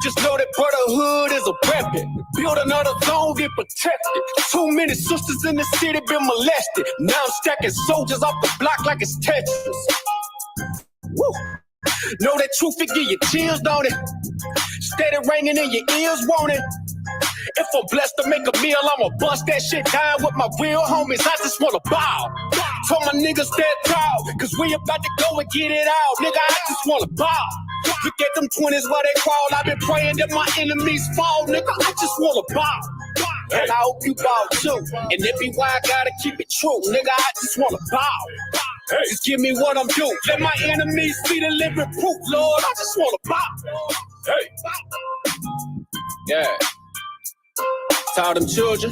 Just know that brotherhood is a weapon. Build another zone, get protected. Too many sisters in the city been molested. Now I'm stacking soldiers off the block like it's Tetris. Woo. Know that truth, it give you chills, don't it? Steady ringing in your ears, won't it? If I'm blessed to make a meal, I'ma bust that shit down with my real homies. I just wanna bow. For my niggas stand tall, cause we about to go and get it out. Nigga, I just wanna bow. Look at them 20s where they crawl. I've been praying that my enemies fall. Nigga, I just wanna bow. And I hope you bow too. And it be why I gotta keep it true. Nigga, I just wanna bow. Just give me what I'm due. Let my enemies see the living proof, Lord. I just wanna bow. Hey. Yeah. Tired of them children.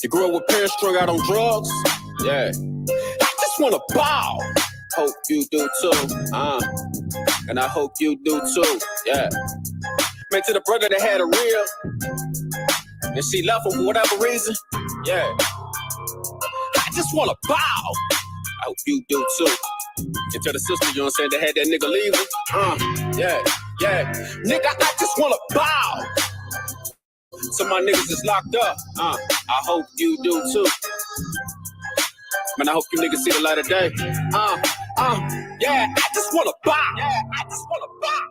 You grew up with parents strung out on drugs. Yeah. I just wanna bow. Hope you do too. And I hope you do too. Yeah. Man, to the brother that had a real, and she left him for whatever reason. Yeah. I just wanna bow. I hope you do too. And to the sister, you know what I'm saying, that had that nigga leaving. Yeah. Nigga, I just wanna bow. So my niggas is locked up. I hope you do too. Man, I hope you niggas see the light of day. Yeah, I just wanna bow. Yeah, I just wanna bow.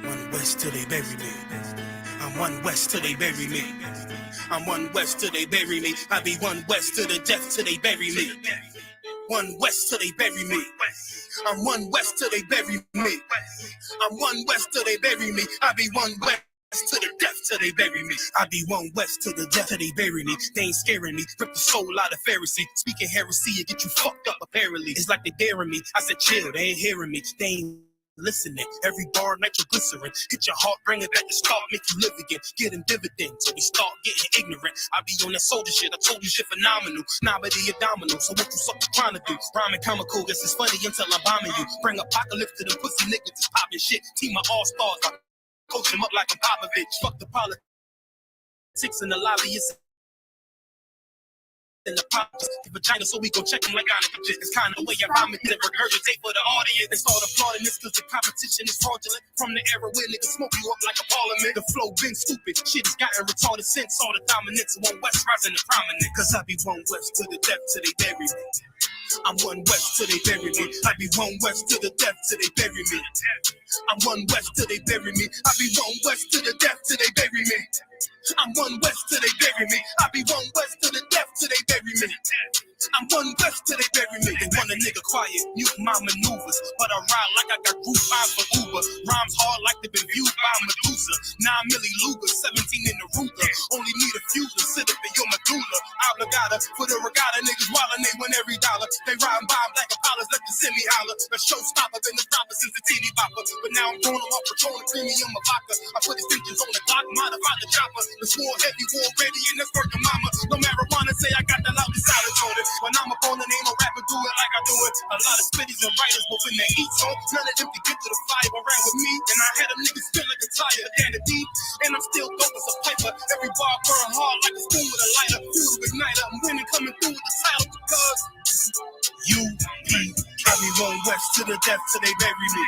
One west till they bury me. I'm one west till they bury me. I'm one west till they bury me. I be one west to the death till they bury me. One west till they bury me. I'm one west till they bury me. I'm one west till they bury me. I be one west to the death till they bury me. I be one west to the death till they bury me. They ain't scaring me. Rip the soul out of Pharisee. Speaking heresy and get you fucked up apparently. It's like they daring me. I said chill, they ain't hearing me. They ain't listening. Every bar nitroglycerin. Hit your heart, bring it back to start, make you live again. Getting dividends, so we start getting ignorant. I be on that soldier shit. I told you shit phenomenal. Nominee a domino. So what you suckers trying to do? Rhyming comical, guess it's funny until I'm bombing you. Bring apocalypse to them pussy niggas that's popping shit. Team of all stars. I coach him up like a Popovich. Fuck the politics in the lobby. In the pops, the vagina, so we go check them like on the bitches. It's kind of the way I rhyme it, regurgitate for the audience. They start applauding this because the competition is fraudulent. From the era where niggas smoke you up like a parliament. The flow been stupid, shit has gotten retarded since all the dominance. One west rising to prominent. Cause I be one west to the death till they bury me. I'm one west till they bury me. I be one west to the death till they bury me. I'm one west till they bury me. I be one west to the death till they bury me. I'm one west till they bury me. I be one west to the death till they bury me. I'm one west till they bury me. They want a nigga quiet, mute my maneuvers. But I ride like I got group 5 for Uber. Rhymes hard like they've been viewed by Medusa. 9 milli Luger, 17 in the Ruger. Only need a few to sit up in your medulla. Obligata for the regatta, niggas wildin', they win every dollar. They riding by like Apollos, let the semi holler. A showstopper, been the stopper since the teeny bopper. But now I'm throwing them off Patron, premium of vodka. I put extensions on the Glock, modify the chopper. The war heavy, war ready, and that's working mama. No marijuana, say I got the loudest silence on it. When I'm up on it, ain't no rapper do it like I do it. A lot of spitties and writers, but when they eat on, none of them can get to the fire around with me. And I had them niggas spin like a tire, down the deep. And I'm still dope as a piper. Every bar burn hard like a spoon with a lighter. Fuel igniter, I'm winning, coming through with the title because I be one west to the death till they bury me.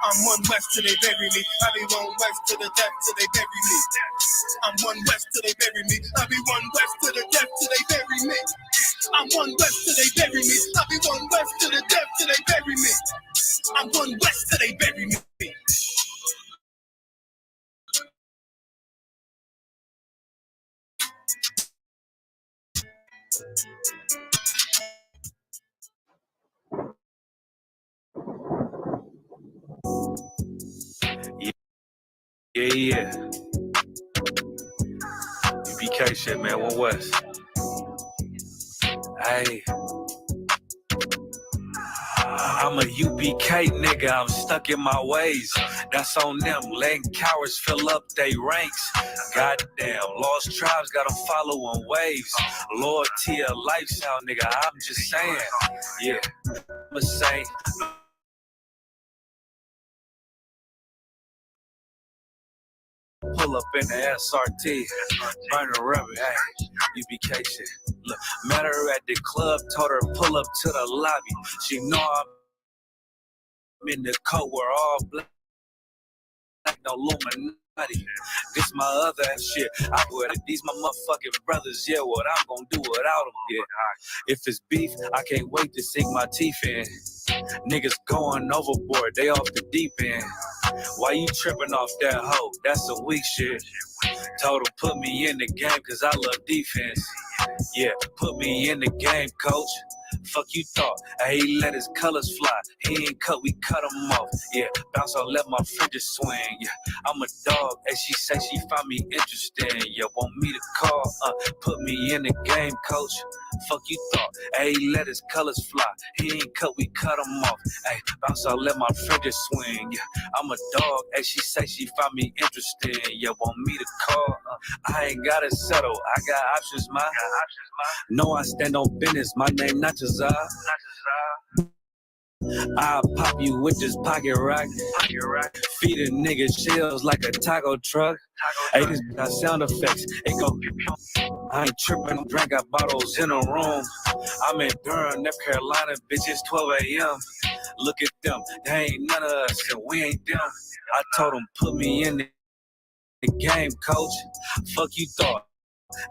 I'm one west till they bury me. I be one west to the death till they bury me. I'm one west till they bury me. I be one west to the death till they bury me. I'm one west till they bury me. I be one west to the death till they bury me. I'm one west till they bury me. Yeah. UBK shit, man. One West. Hey. I'm a UBK nigga, I'm stuck in my ways. That's on them, letting cowards fill up they ranks. Goddamn, lost tribes got them following waves. Loyalty a lifestyle, nigga, I'm just saying. Yeah, I'ma say, pull up in the SRT, burn a rubber, hey, UBK shit. Look, met her at the club, told her pull up to the lobby. She know I'm in the coat, we're all black, no Illuminati. This my other shit, I with it. These my motherfucking brothers, yeah, what I'm gonna do without them, yeah. If it's beef, I can't wait to sink my teeth in. Niggas going overboard, they off the deep end. Why you tripping off that hoe? That's some weak shit. Told him put me in the game cause I love defense. Yeah, put me in the game, coach. Fuck you thought, he let his colors fly. He ain't cut, we cut him off. Yeah, bounce on, let my fringes swing. Yeah, I'm a dog, and she say she find me interesting. Yeah, want me to call, put me in the game, coach. Fuck you thought, he let his colors fly. He ain't cut, we cut him off. Hey, bounce on, let my fringes swing. Yeah, I'm a dog, and she say she find me interesting. Yeah, want me to call, I ain't gotta settle. I got options, ma. No, I stand on business. My name not Jazar. I'll pop you with this pocket rock. Feed a nigga shells like a taco truck. Hey, this got sound effects. It go. I ain't tripping. Drink got bottles in a room. I'm in Durham, North Carolina. Bitch, it's 12 a.m. Look at them. They ain't none of us, and we ain't them. I told them put me in the game, coach. Fuck you thought.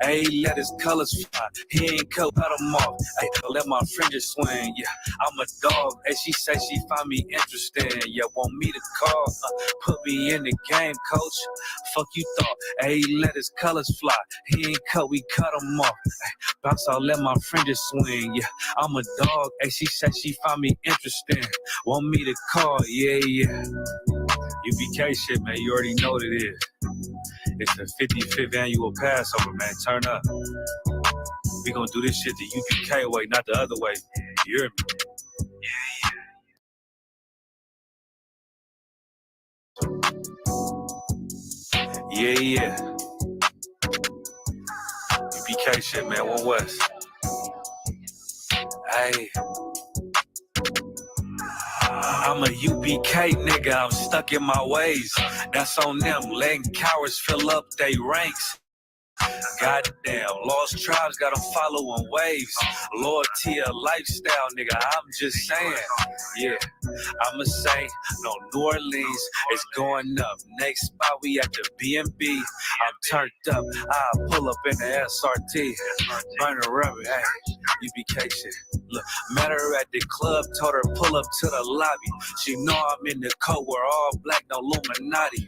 He let his colors fly. He ain't cut him off. Ay, let my fringes swing. Yeah, I'm a dog. And she say she find me interesting. Yeah, want me to call. Put me in the game, coach. Fuck you thought. He let his colors fly. He ain't cut, we cut him off. Ay, bounce out, let my fringes swing. Yeah, I'm a dog. And she say she find me interesting. Want me to call. Yeah, yeah. UBK shit, man. You already know what it is. It's the 55th annual Passover, man. Turn up. We gonna do this shit the UPK way, not the other way. You hear me? Yeah, yeah. UPK shit, man. One West. Hey. I'm a UPK nigga, I'm stuck in my ways. That's on them, letting cowards fill up they ranks. Goddamn, lost tribes got them following waves. Loyalty a lifestyle, nigga, I'm just saying. Yeah, I'ma say, no, New Orleans is going up. Next spot, we at the B&B. I'm turned up, I'll pull up in the SRT. Burn a rubber, hey, UBK shit. Look, met her at the club, told her pull up to the lobby. She know I'm in the coat, we're all black, no Illuminati.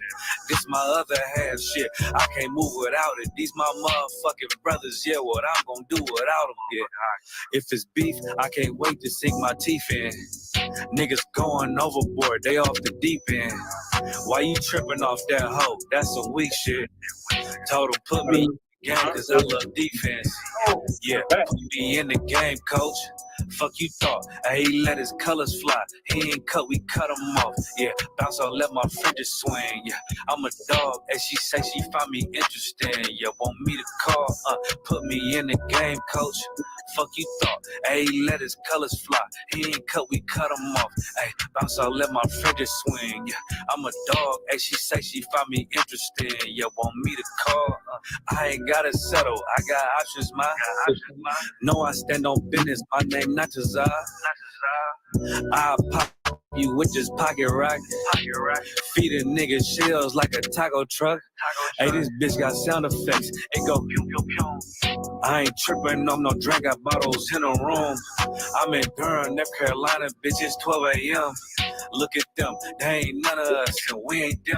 This my other half shit, I can't move without it. These my motherfucking brothers, yeah, what I'm gonna do without them, yeah. If it's beef, I can't wait to sink my teeth in. Niggas going overboard, they off the deep end. Why you tripping off that hoe? That's some weak shit. Told him put me in the game cause I love defense. Yeah, put me in the game, coach. Fuck you thought, he let his colors fly. He ain't cut, we cut him off. Yeah, bounce on, let my fringes swing. Yeah, I'm a dog, and she say she find me interesting. Yeah, want me to call, put me in the game, coach. Fuck you thought, he let his colors fly. He ain't cut, we cut him off. Hey, bounce on, let my fringes swing. Yeah, I'm a dog, and she say she find me interesting. Yeah, want me to call, I ain't gotta settle. I got options, ma. No, I stand on business. My name not Jazar. I'll pop you with this pocket rock. Feed a nigga shells like a taco truck. Hey, this bitch got sound effects. It go pew pew pew. I ain't tripping on no drink, got bottles in a room. I'm in Durham, North Carolina, bitch, it's 12 a.m. Look at them, they ain't none of us, and we ain't them.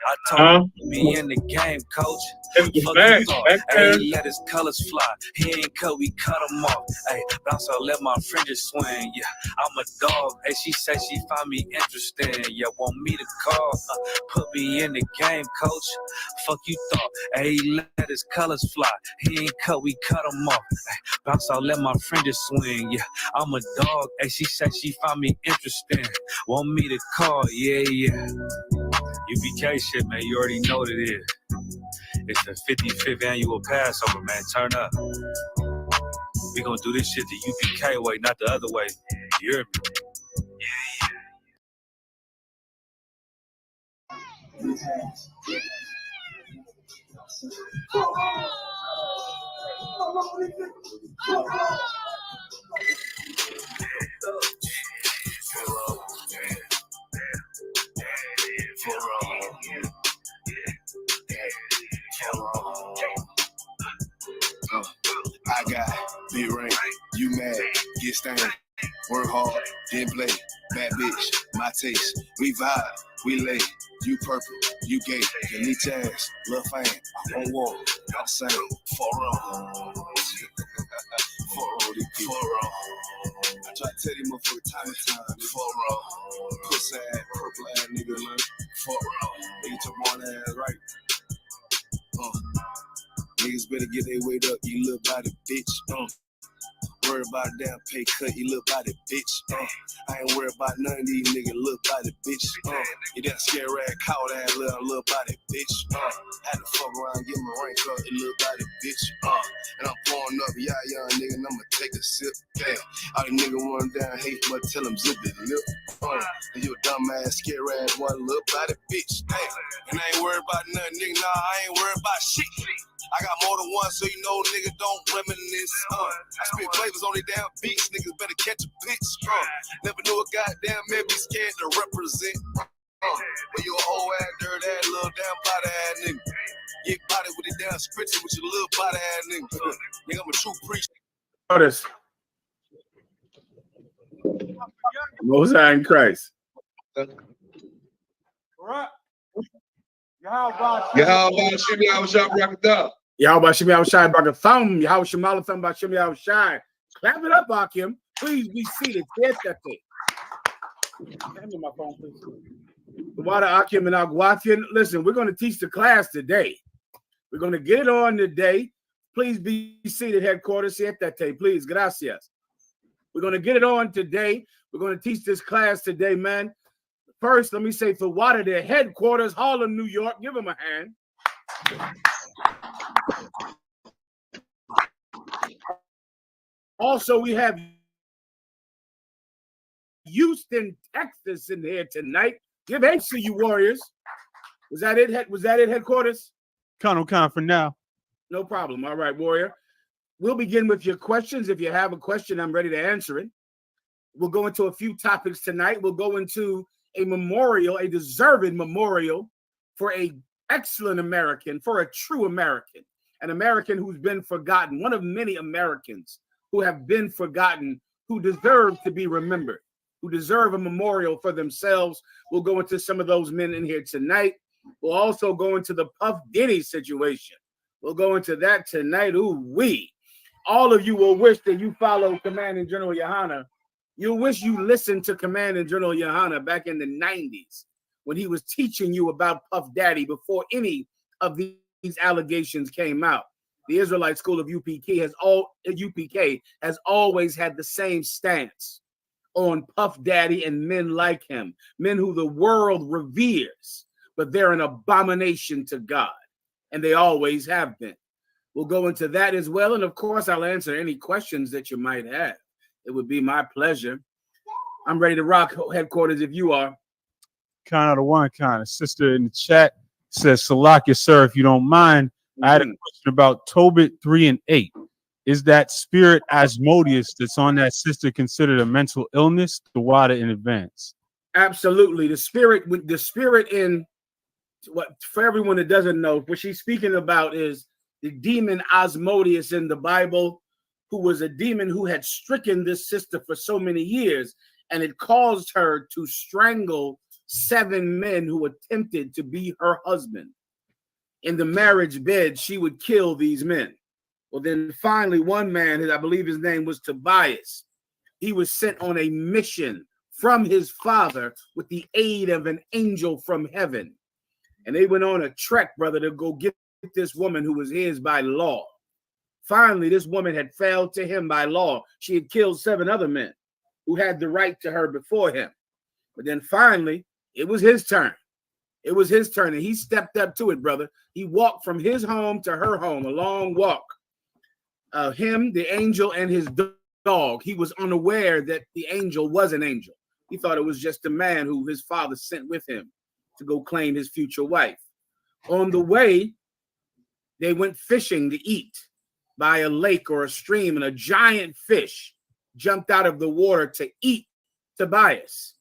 I told me in the game, coach. Fuck you thought. He let his colors fly. He ain't cut, we cut him off. Hey, bounce out, let my fringes swing. Yeah, I'm a dog. Hey, she say she find me interesting. Yeah, want me to call. Put me in the game, coach. Fuck you thought. He let his colors fly. He ain't cut, we cut him off. Hey, bounce out, let my fringes swing. Yeah, I'm a dog. Hey, she say she find me interesting. Want me to call. Yeah, yeah. UBK shit, man, you already know what it is. It's the 55th annual Passover, man. Turn up. We gonna do this shit the UBK way, not the other way. You hear me? I got big ring, you mad, get stained, work hard, then play, bad bitch, my taste, we vibe, we lay, you purple, you gay, you need your ass, lil' fan, on wall, I'm saying, for real. I try to tell you motherfucker time and time, for real. Pussy ass, purple ass nigga, man, for real. Nigga took one ass right. Niggas better get their weight up, you little body bitch. Worry about a damn pay cut, you little body bitch. I ain't worried about none of these niggas, little body bitch. You that scare rat, cowed ass little body bitch. Had to fuck around, get my rank up, you little body bitch. And I'm pouring up, yeah, young nigga, and I'ma take a sip. Yeah, all these niggas run down, hate, but tell them zip it, lip. And you a dumb ass, scare ass, one little body bitch. Hey, and I ain't worried about nothing, nigga, nah, I ain't worried about shit. I got more than one, so you know nigga don't reminisce. I spit flavors on the damn beats, niggas better catch a bitch. Never knew a goddamn man be scared to represent. But you a whole ass, dirt ass, little damn body ass nigga. Get body with the damn scripture with your little body ass nigga. Nigga, I'm a true preacher. Notice. Most High in Christ. Yahweh Shimmy, I was shot rock it up. Yahweh Shimmy, I was shy, Baka Thumb. Yahweh Shemala Thumb, Baka Shimmy, I was shy. Clap it up, Akim. Please be seated. Yes, that's it. Hand me my phone, please. The water Akim and Agwathian. Listen, we're going to teach the class today. We're going to get it on today. Please be seated, headquarters. Siéntate, please. Gracias. We're going to get it on today. We're going to teach this class today, man. First, let me say for water, their headquarters, Harlem, New York. Give them a hand. Also, we have Houston, Texas in here tonight. Give thanks to you, Warriors. Was that it? Was that it, headquarters? Con for now. No problem. All right, Warrior. We'll begin with your questions. If you have a question, I'm ready to answer it. We'll go into a few topics tonight. We'll go into a memorial, a deserved memorial for an excellent American, for a true American, an American who's been forgotten, one of many Americans who have been forgotten, who deserve to be remembered, who deserve a memorial for themselves. We'll go into some of those men in here tonight. We'll also go into the Puff Diddy situation. We'll go into that tonight. Ooh-wee. All of you will wish that you follow Commanding General Yohana. You'll wish you listened to Commanding General Yohana back in the 90s when he was teaching you about Puff Daddy before any of these allegations came out. The Israelite School of UPK has always had the same stance on Puff Daddy and men like him, men who the world reveres, but they're an abomination to God, and they always have been. We'll go into that as well, and of course, I'll answer any questions that you might have. It would be my pleasure. I'm ready to rock, headquarters, if you are. Kind of the one kind of sister in the chat says, Salakia, sir, if you don't mind, I had a question about Tobit 3 and 8. Is that spirit Asmodeus that's on that sister considered a mental illness? The water in advance. Absolutely. The spirit in what, for everyone that doesn't know, what she's speaking about is the demon Asmodeus in the Bible, who was a demon who had stricken this sister for so many years, and it caused her to strangle 7 men who attempted to be her husband. In the marriage bed, she would kill these men. Well, then finally, one man, I believe his name was Tobias, he was sent on a mission from his father with the aid of an angel from heaven. And they went on a trek, brother, to go get this woman who was his by law. Finally, this woman had failed to him by law. She had killed 7 other men who had the right to her before him. But then finally, it was his turn. It was his turn, and he stepped up to it, brother. He walked from his home to her home, a long walk. Him, the angel, and his dog. He was unaware that the angel was an angel. He thought it was just a man who his father sent with him to go claim his future wife. On the way, They went fishing to eat by a lake or a stream, and a giant fish jumped out of the water to eat Tobias.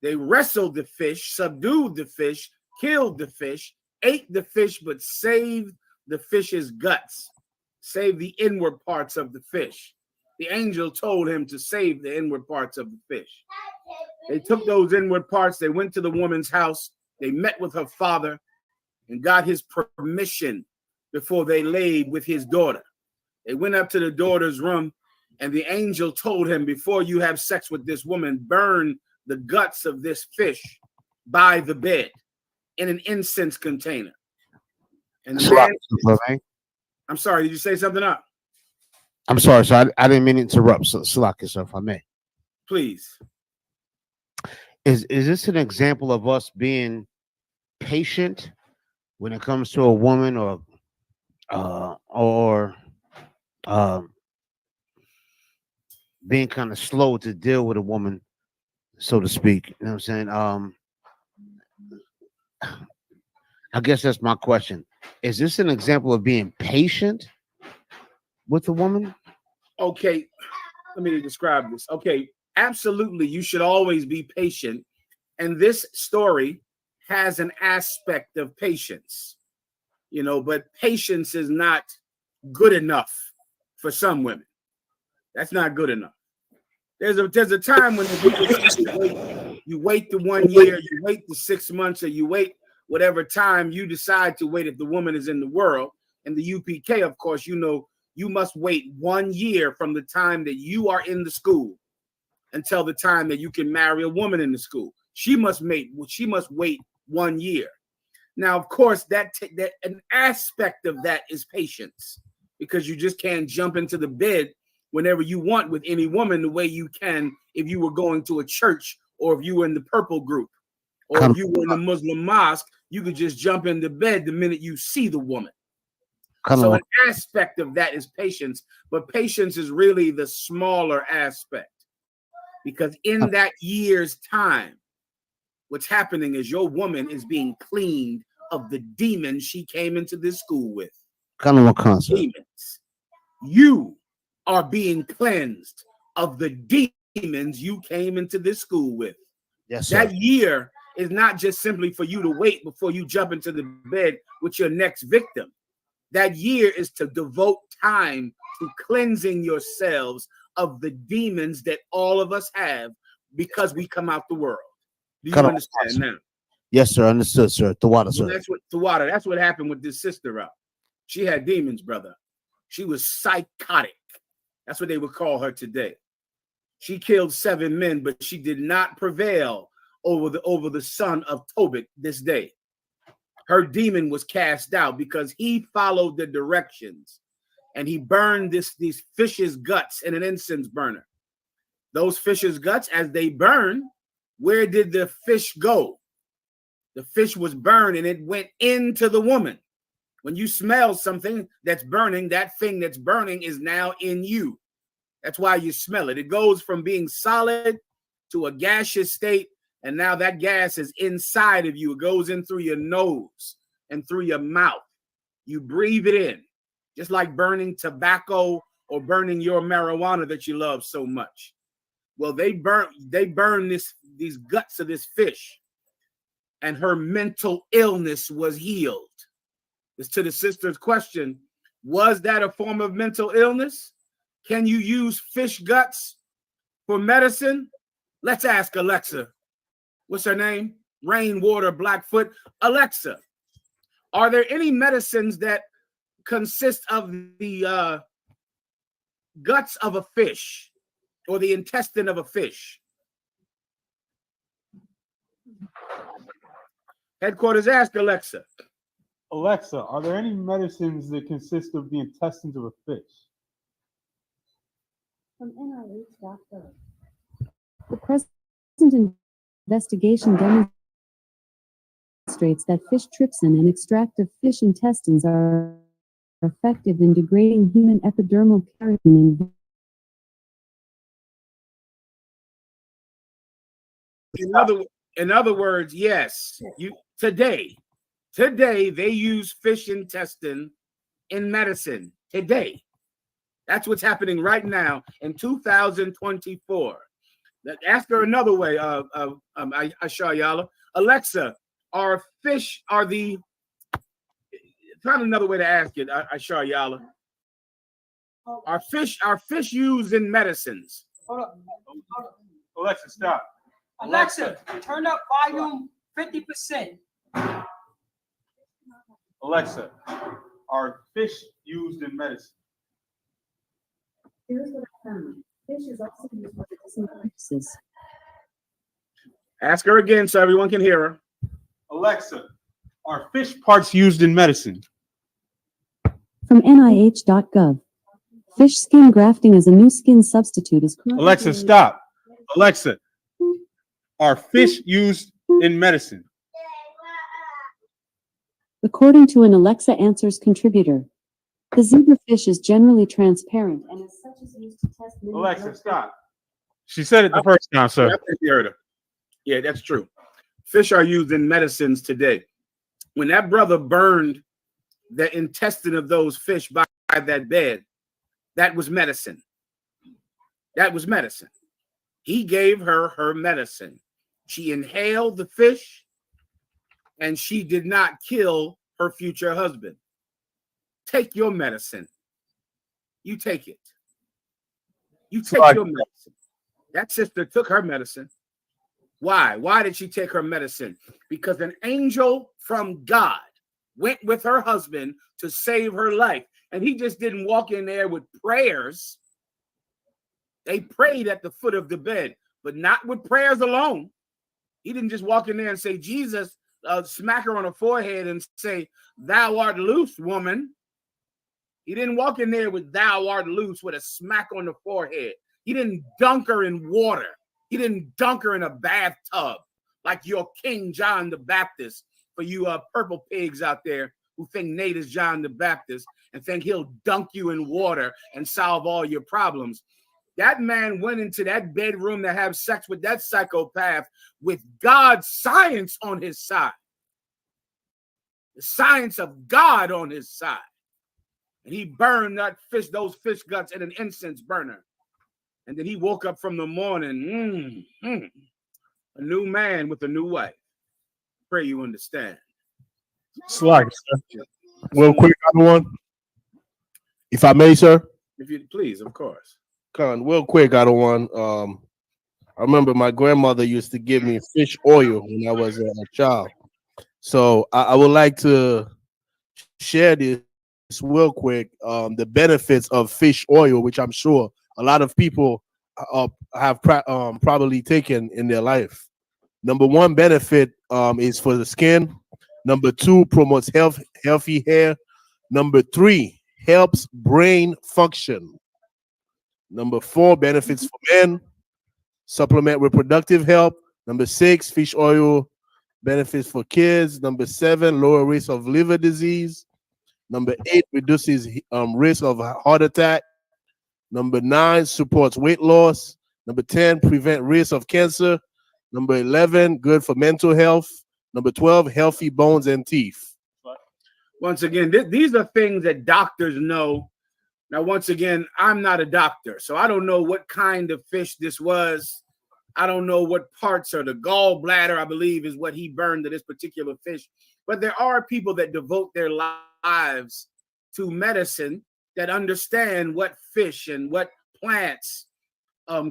They wrestled the fish, subdued the fish, killed the fish, ate the fish, but saved the fish's guts, saved the inward parts of the fish. The angel told him to save the inward parts of the fish. They took those inward parts, they went to the woman's house, they met with her father and got his permission before they laid with his daughter. They went up to the daughter's room, and the angel told him, before you have sex with this woman, burn the guts of this fish by the bed in an incense container. And the man, I'm sorry, did you say something up? I'm sorry, so I didn't mean to interrupt. So, Salaki, sir, if I may. Please. Is this an example of us being patient when it comes to a woman, or being kind of slow to deal with a woman, so to speak? You know what I'm saying? I guess that's my question. Is this an example of being patient with a woman? Okay, let me describe this. Okay, absolutely, you should always be patient. And this story has an aspect of patience, you know, but patience is not good enough for some women. That's not good enough. There's a time when you wait the 1 year, you wait the 6 months, or you wait whatever time you decide to wait if the woman is in the world. And the UPK, of course, you know, you must wait 1 year from the time that you are in the school until the time that you can marry a woman in the school. She must wait 1 year. Now, of course, that an aspect of that is patience, because you just can't jump into the bed whenever you want with any woman the way you can if you were going to a church, or if you were in the purple group, or if you were in the Muslim mosque. You could just jump into bed the minute you see the woman. So an aspect of that is patience, but patience is really the smaller aspect, because in that year's time, what's happening is your woman is being cleaned of the demons she came into this school with. Kind of a concept. Demons. You are being cleansed of the demons you came into this school with. Yes, sir. That year is not just simply for you to wait before you jump into the bed with your next victim. That year is to devote time to cleansing yourselves of the demons that all of us have because we come out the world. Do you understand now? Yes, sir. Understood, sir. Tawada, sir. Well, that's what happened with this sister out. She had demons, brother. She was psychotic. That's what they would call her today. She killed 7 men, but she did not prevail over the son of Tobit this day. Her demon was cast out because he followed the directions, and he burned these fish's guts in an incense burner. Those fish's guts, as they burn, where did the fish go? The fish was burned, and it went into the woman. When you smell something that's burning, that thing that's burning is now in you. That's why you smell it. It goes from being solid to a gaseous state, and now that gas is inside of you. It goes in through your nose and through your mouth. You breathe it in, just like burning tobacco or burning your marijuana that you love so much. Well, they burn these guts of this fish, and her mental illness was healed. It's to the sister's question, was that a form of mental illness? Can you use fish guts for medicine? Let's ask Alexa. What's her name? Rainwater Blackfoot. Alexa, are there any medicines that consist of the guts of a fish or the intestine of a fish? Headquarters, ask Alexa. Alexa, are there any medicines that consist of the intestines of a fish? From NIH.gov. The present investigation demonstrates that fish trypsin and extract of fish intestines are effective in degrading human epidermal keratin. In other words, yes. Today they use fish intestine in medicine today. That's what's happening right now in 2024. Ask her another way, Ashayala. Alexa, are the find another way to ask it, Ashayala. Are fish used in medicines? Hold up. Alexa, stop. Alexa, turn up volume 50%. Alexa, are fish used in medicine? Here's what I found. Fish is also used for medicinal purposes. Ask her again so everyone can hear her. Alexa, are fish parts used in medicine? From NIH.gov. Fish skin grafting as a new skin substitute is currently Alexa, stop. Alexa, are fish used in medicine? According to an Alexa Answers contributor, the zebrafish is generally transparent and as such is used to test many Alexa, stop. She said it the first time, sir. I think you heard her. Yeah, that's true. Fish are used in medicines today. When that brother burned the intestine of those fish by that bed, that was medicine. That was medicine. He gave her her medicine. She inhaled the fish, and she did not kill her future husband. Take your medicine. You take it. You take your medicine. That sister took her medicine. Why? Why did she take her medicine? Because an angel from God went with her husband to save her life. And he just didn't walk in there with prayers. They prayed at the foot of the bed, but not with prayers alone. He didn't just walk in there and say, Jesus, smack her on the forehead and say, thou art loose, woman. He didn't walk in there with thou art loose with a smack on the forehead. He didn't dunk her in water. He didn't dunk her in a bathtub like your King John the Baptist. For you purple pigs out there who think Nate is John the Baptist and think he'll dunk you in water and solve all your problems. That man went into that bedroom to have sex with that psychopath with God's science on his side. The science of God on his side. And he burned those fish guts in an incense burner. And then he woke up from the morning, a new man with a new wife. Pray you understand. Slack, sir. Real quick, other one. If I may, sir. If you please, of course. Real quick, other one. I remember my grandmother used to give me fish oil when I was a child. So I would like to share this real quick. The benefits of fish oil, which I'm sure a lot of people have probably taken in their life. Number one benefit is for the skin. Number two, promotes healthy hair. Number three, helps brain function. Number four, benefits for men. Supplement reproductive health. Number six, fish oil benefits for kids. Number seven, lower risk of liver disease. Number eight, reduces risk of heart attack. Number nine, supports weight loss. Number 10, prevent risk of cancer. Number 11, good for mental health. Number 12, healthy bones and teeth. Once again, these are things that doctors know. Now, once again, I'm not a doctor, so I don't know what kind of fish this was. I don't know what parts are the gallbladder, I believe, is what he burned to this particular fish. But there are people that devote their lives to medicine that understand what fish and what plants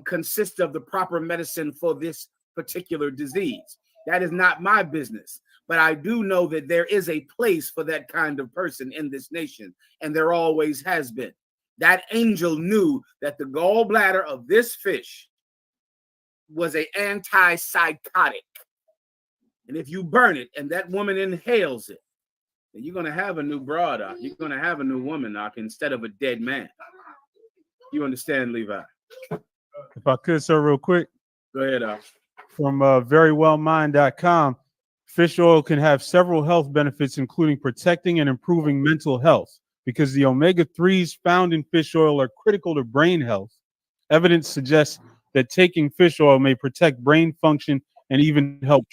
consist of the proper medicine for this particular disease. That is not my business. But I do know that there is a place for that kind of person in this nation, and there always has been. That angel knew that the gallbladder of this fish was an antipsychotic. And if you burn it and that woman inhales it, then you're going to have a new broad, you're going to have a new woman, instead of a dead man. You understand, Levi? If I could, sir, real quick. Go ahead, From verywellmind.com, fish oil can have several health benefits, including protecting and improving mental health. Because the omega-3s found in fish oil are critical to brain health, evidence suggests that taking fish oil may protect brain function and even help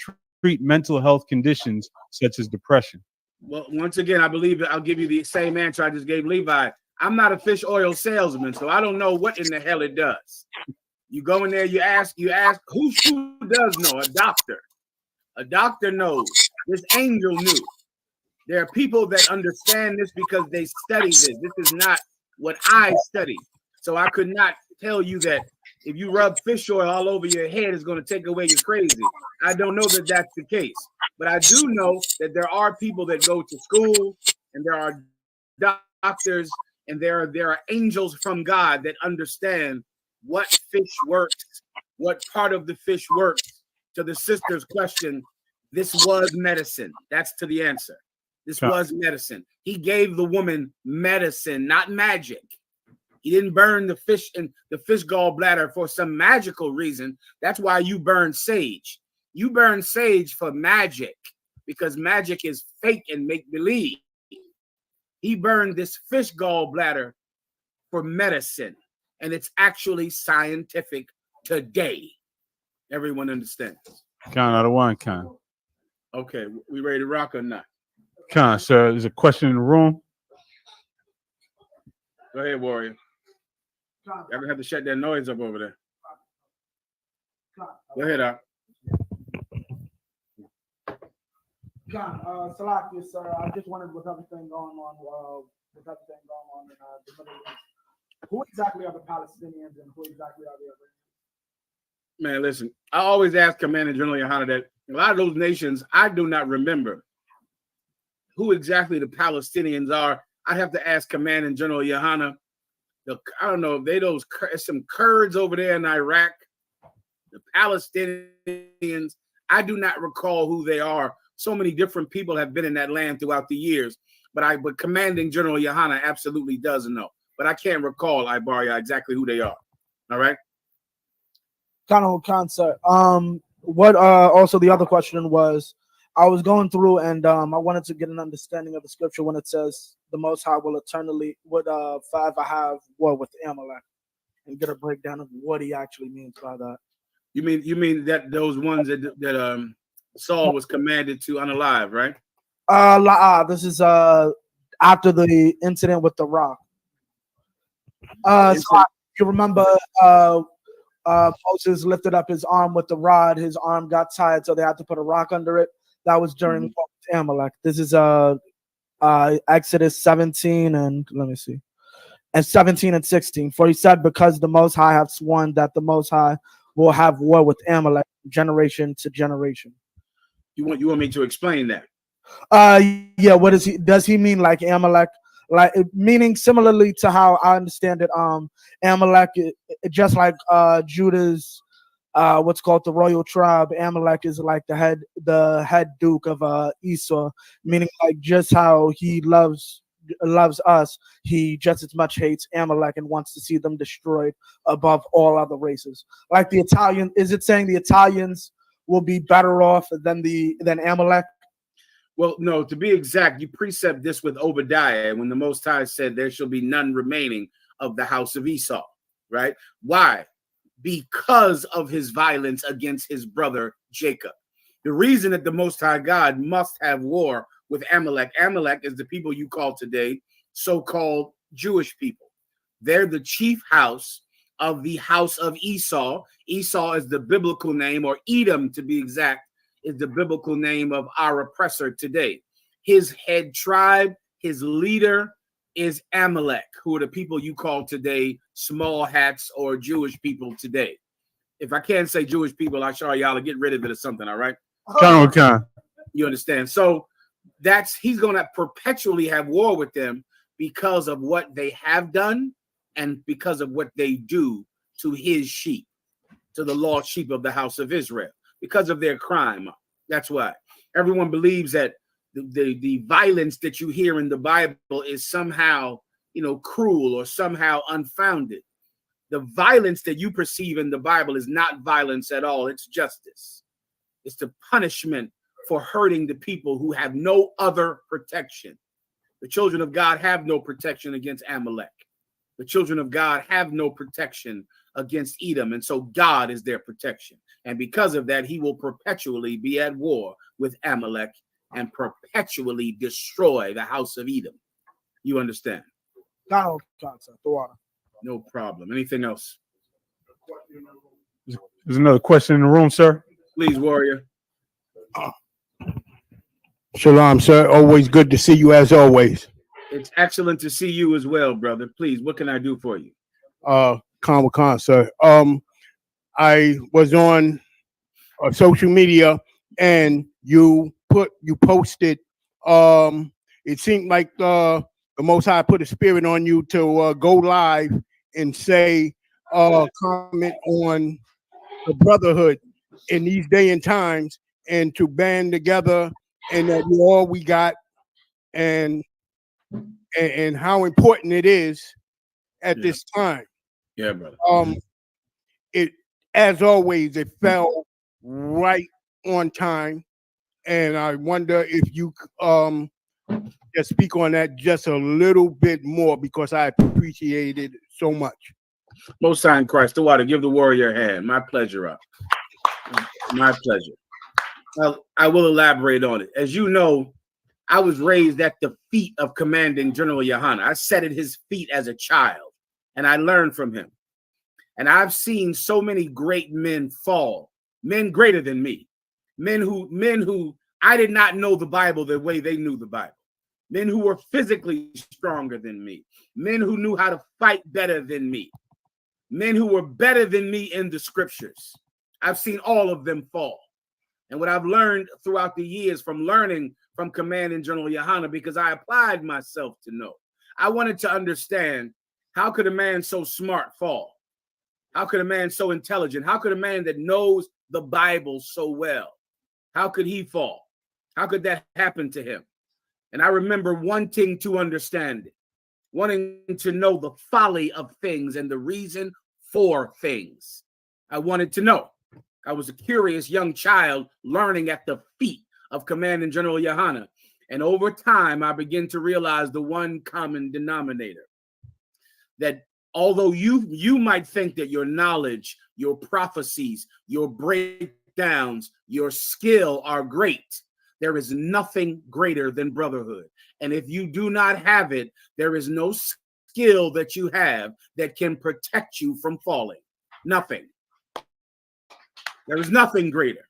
treat mental health conditions such as depression. Well, once again, I believe that I'll give you the same answer I just gave Levi. I'm not a fish oil salesman, so I don't know what in the hell it does. You go in there, you ask, who does know? A doctor. A doctor knows. This angel knew. There are people that understand this because they study this. This is not what I study. So I could not tell you that if you rub fish oil all over your head, it's going to take away your crazy. I don't know that that's the case. But I do know that there are people that go to school, and there are doctors, and there are angels from God that understand what fish works, what part of the fish works. To the sister's question, this was medicine. That's to the answer. This was medicine. He gave the woman medicine, not magic. He didn't burn the fish in the fish gallbladder for some magical reason. That's why you burn sage. You burn sage for magic, because magic is fake and make believe. He burned this fish gallbladder for medicine, and it's actually scientific today. Everyone understands? Count out of one, count. Okay, we ready to rock or not? Count, sir. There's a question in the room. Go ahead, Warrior. Y'all gonna have to shut that noise up over there. Go ahead, Al. John, Salakia, sir. I just wondered with everything going on, in the Middle East, who exactly are the Palestinians and who exactly are the Iranians? Man, listen, I always ask Commander General Yohana that a lot of those nations, I do not remember who exactly the Palestinians are. I'd have to ask Commander General Yohana. I don't know if some Kurds over there in Iraq, the Palestinians. I do not recall who they are. So many different people have been in that land throughout the years, but Commanding General Yohana absolutely does know. But I can't recall, Ibaria, exactly who they are. All right. Khan, sir. What also the other question was, I was going through and I wanted to get an understanding of the scripture when it says the Most High will eternally forever have war with Amalek, and get a breakdown of what he actually means by that. You mean that those ones that Saul was commanded to unalive, right? This is after the incident with the rock. So you remember Moses lifted up his arm with the rod. His arm got tired, so they had to put a rock under it. That was during Amalek. This is Exodus 17 and let me see, and 17 and 16. For he said, because the Most High have sworn that the Most High will have war with Amalek generation to generation. You want me to explain that? Yeah. What does he mean like Amalek? Like meaning similarly to how I understand it, Amalek, just like Judah's what's called the royal tribe, Amalek is like the head duke of Esau, meaning like just how he loves us, he just as much hates Amalek and wants to see them destroyed above all other races. Like the Italian, is it saying the Italians will be better off than Amalek? Well, no, to be exact, you precept this with Obadiah when the Most High said there shall be none remaining of the house of Esau, right? Why? Because of his violence against his brother Jacob. The reason that the Most High God must have war with Amalek is the people you call today so-called Jewish people. They're the chief house of the house of Esau. Esau is the biblical name, or Edom to be exact, is the biblical name of our oppressor today. His head tribe, his leader is Amalek, who are the people you call today small hats or Jewish people today. If I can't say Jewish people, I show y'all to get rid of it or something, all right? You understand? So he's going to perpetually have war with them because of what they have done and because of what they do to his sheep, to the lost sheep of the house of Israel. Because of their crime. That's why everyone believes that the violence that you hear in the Bible is somehow, cruel or somehow unfounded. The violence that you perceive in the Bible is not violence at all. It's justice. It's the punishment for hurting the people who have no other protection. The children of God have no protection against Amalek. The children of God have no protection against Edom, and so God is their protection. And because of that, he will perpetually be at war with Amalek and perpetually destroy the house of Edom. You understand? No, concept. The water. No problem. Anything else? There's another question in the room, sir. Please, warrior. Shalom, sir. Always good to see you as always. It's excellent to see you as well, brother. Please, what can I do for you? Khan, sir. I was on social media and you posted, it seemed like the Most High put a spirit on you to go live and say, comment on the brotherhood in these day and times, and to band together, and that we're all we got, and how important it is at this time. Yeah, brother. It, as always, it fell right on time, and I wonder if you just speak on that just a little bit more, because I appreciate it so much. Most High in Christ, the water, give the warrior a hand. My pleasure. Up. My pleasure. I will elaborate on it. As you know, I was raised at the feet of Commanding General Yohana. I sat at his feet as a child, and I learned from him. And I've seen so many great men fall, men greater than me, men who I did not know the Bible the way they knew the Bible, men who were physically stronger than me, men who knew how to fight better than me, men who were better than me in the scriptures. I've seen all of them fall. And what I've learned throughout the years from learning from Commanding General Yohana, because I applied myself to know, I wanted to understand, how could a man so smart fall? How could a man so intelligent? How could a man that knows the Bible so well, how could he fall? How could that happen to him? And I remember wanting to understand it, wanting to know the folly of things and the reason for things. I wanted to know. I was a curious young child learning at the feet of Commanding General Yohana. And over time, I began to realize the one common denominator, that although you might think that your knowledge, your prophecies, your breakdowns, your skill are great, there is nothing greater than brotherhood. And if you do not have it, there is no skill that you have that can protect you from falling. Nothing. There is nothing greater.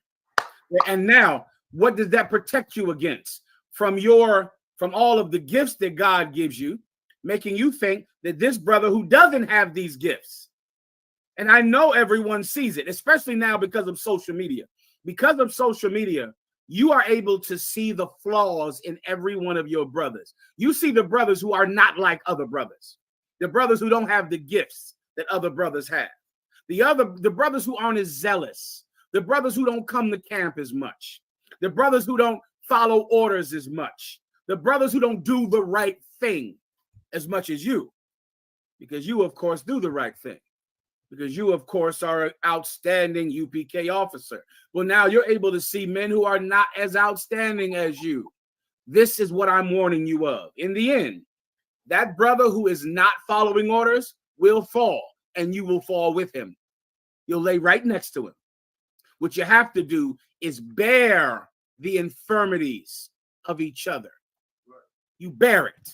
And now, what does that protect you against? From all of the gifts that God gives you, making you think that this brother who doesn't have these gifts, and I know everyone sees it, especially now because of social media. Because of social media, you are able to see the flaws in every one of your brothers. You see the brothers who are not like other brothers, the brothers who don't have the gifts that other brothers have, the brothers who aren't as zealous, the brothers who don't come to camp as much, the brothers who don't follow orders as much, the brothers who don't do the right thing as much as you, because you, of course, do the right thing, because you, of course, are an outstanding UPK officer. Well, now you're able to see men who are not as outstanding as you. This is what I'm warning you of. In the end, that brother who is not following orders will fall, and you will fall with him. You'll lay right next to him. What you have to do is bear the infirmities of each other. You bear it.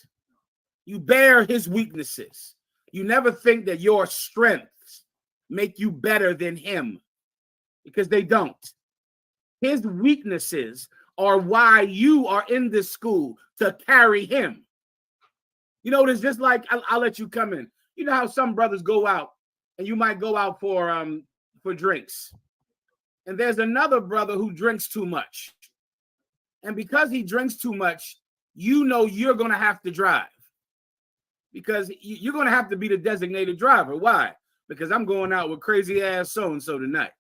You bear his weaknesses. You never think that your strengths make you better than him, because they don't. His weaknesses are why you are in this school, to carry him. You know, it's just like, I'll let you come in. You know how some brothers go out, and you might go out for drinks. And there's another brother who drinks too much. And because he drinks too much, you know you're going to have to drive, because you're going to have to be the designated driver. Why? Because I'm going out with crazy ass so-and-so tonight.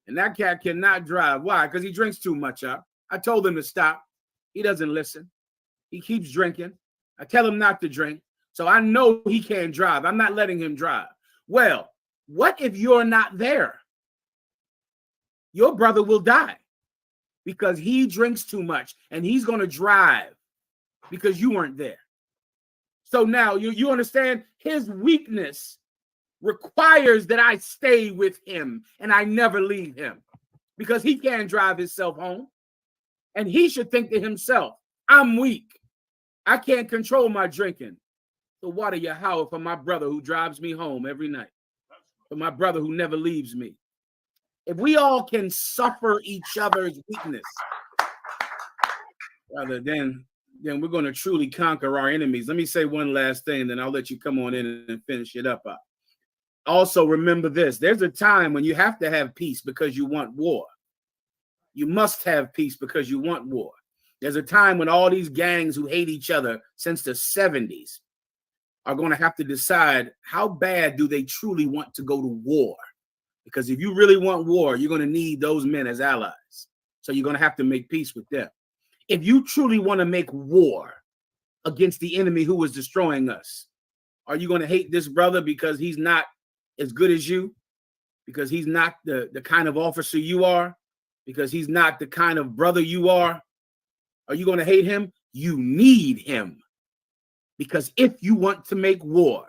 And that cat cannot drive. Why? Because he drinks too much. I told him to stop. He doesn't listen. He keeps drinking. I tell him not to drink. So I know he can't drive. I'm not letting him drive. Well, what if you're not there? Your brother will die because he drinks too much, and he's going to drive because you weren't there. So now you understand, his weakness requires that I stay with him and I never leave him, because he can't drive himself home. And he should think to himself, I'm weak. I can't control my drinking. So water your howl for my brother who drives me home every night. For my brother who never leaves me. If we all can suffer each other's weakness, brother, then we're going to truly conquer our enemies. Let me say one last thing, then I'll let you come on in and finish it up. Also, remember this. There's a time when you have to have peace because you want war. You must have peace because you want war. There's a time when all these gangs who hate each other since the 70s are going to have to decide how bad do they truly want to go to war. Because if you really want war, you're going to need those men as allies. So you're going to have to make peace with them. If you truly want to make war against the enemy who is destroying us, are you going to hate this brother because he's not as good as you? Because he's not the kind of officer you are? Because he's not the kind of brother you are? Are you going to hate him? You need him. Because if you want to make war,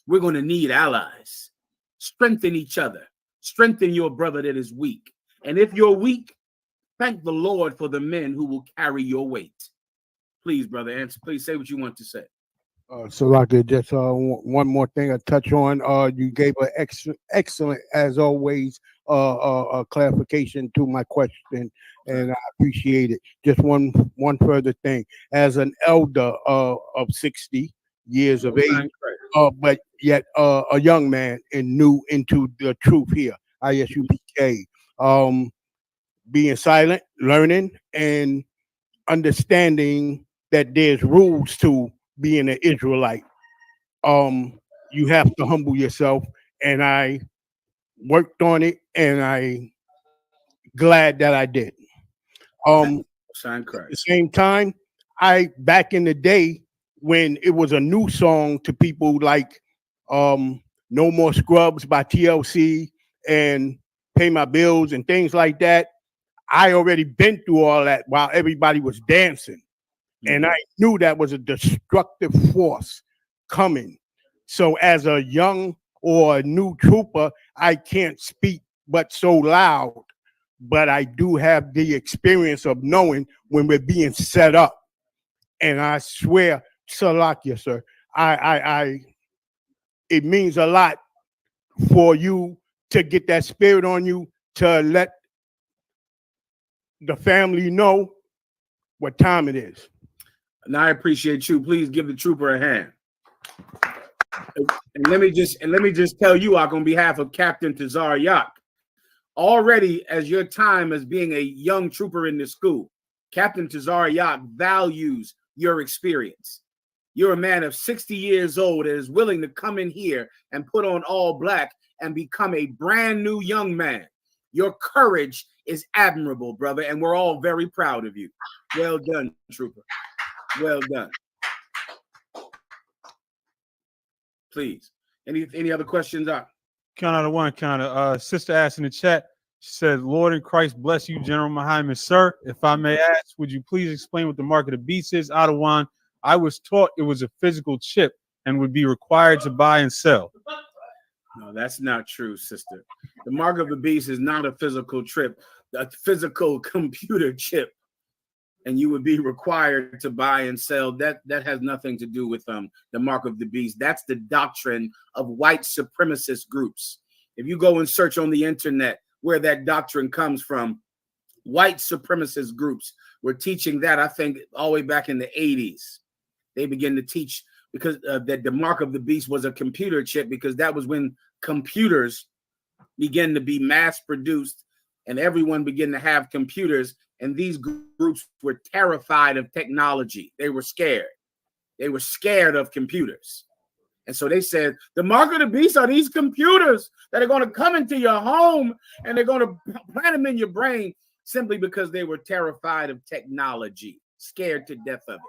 we're going to need allies. Strengthen each other. Strengthen your brother that is weak. And if you're weak, thank the Lord for the men who will carry your weight. Please, brother, answer. Please say what you want to say. So, like, just one more thing I touch on. You gave an excellent, as always, clarification to my question, and I appreciate it. Just one further thing. As an elder of 60 years of age, but yet a young man and new into the truth here, Isupk, being silent, learning, and understanding that there's rules to being an Israelite. You have to humble yourself, and I worked on it, and I glad that I did. At the same time, back in the day when it was a new song to people like No More Scrubs by TLC and Pay My Bills and things like that, I already been through all that while everybody was dancing. And I knew that was a destructive force coming. So as a young or a new trooper, I can't speak but so loud. But I do have the experience of knowing when we're being set up. And I swear, Salakia, sir, it means a lot for you to get that spirit on you to let the family know what time it is. And I appreciate you. Please give the trooper a hand. And let me just tell you, on behalf of Captain Tazar Yak, already as your time as being a young trooper in the school, Captain Tazar Yak values your experience. You're a man of 60 years old that is willing to come in here and put on all black and become a brand new young man. Your courage is admirable, brother, and we're all very proud of you. Well done, trooper. Well done. Please. Any other questions? Count out of one, sister asked in the chat. She said, Lord in Christ bless you, General Muhammad. Sir, if I may ask, would you please explain what the mark of the beast is? Adawan, I was taught it was a physical chip and would be required to buy and sell. No, that's not true, sister. The mark of the beast is not a physical chip, a physical computer chip. And you would be required to buy and sell. That has nothing to do with the mark of the beast. That's the doctrine of white supremacist groups. If you go and search on the internet where that doctrine comes from, white supremacist groups were teaching that, I think, all the way back in the 80s. They began to teach because that the mark of the beast was a computer chip, because that was when computers began to be mass produced and everyone began to have computers. And these groups were terrified of technology. They were scared. They were scared of computers. And so they said, the mark of the beast are these computers that are going to come into your home and they're going to plant them in your brain, simply because they were terrified of technology, scared to death of it.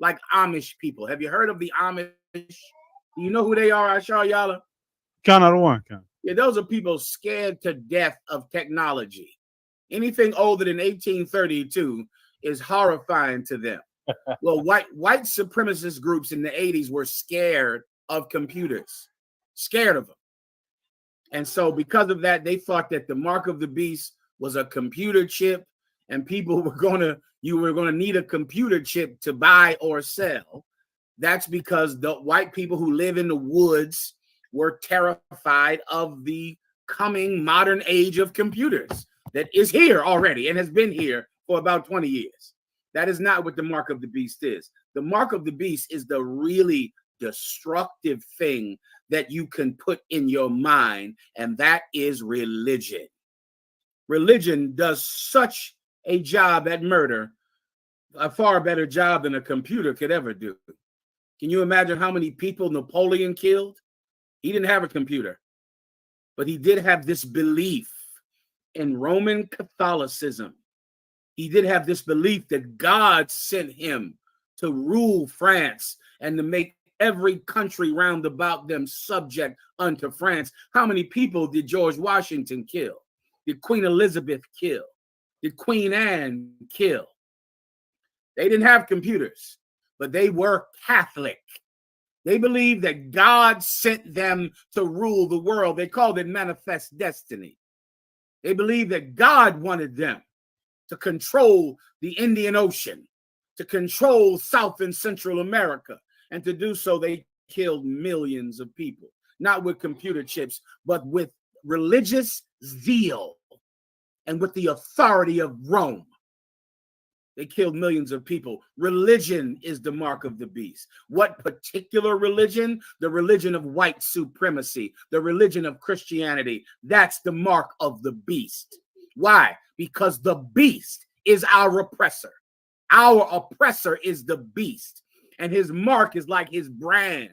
Like Amish people. Have you heard of the Amish? Do you know who they are, Ashar Yala? Count out of one. Yeah, those are people scared to death of technology. Anything older than 1832 is horrifying to them. Well, white supremacist groups in the 80s were scared of computers, scared of them. And so because of that, they thought that the mark of the beast was a computer chip and people you were gonna need a computer chip to buy or sell. That's because the white people who live in the woods were terrified of the coming modern age of computers that is here already and has been here for about 20 years. That is not what the mark of the beast is. The mark of the beast is the really destructive thing that you can put in your mind, and that is religion. Religion does such a job at murder, a far better job than a computer could ever do. Can you imagine how many people Napoleon killed? He didn't have a computer, but he did have this belief in Roman Catholicism. He did have this belief that God sent him to rule France and to make every country round about them subject unto France. How many people did George Washington kill? Did Queen Elizabeth kill? Did Queen Anne kill? They didn't have computers, but they were Catholic. They believed that God sent them to rule the world. They called it manifest destiny. They believed that God wanted them to control the Indian Ocean, to control South and Central America. And to do so, they killed millions of people, not with computer chips, but with religious zeal and with the authority of Rome. They killed millions of people. Religion is the mark of the beast. What particular religion? The religion of white supremacy, the religion of Christianity. That's the mark of the beast. Why? Because the beast is our oppressor. Our oppressor is the beast. And his mark is like his brand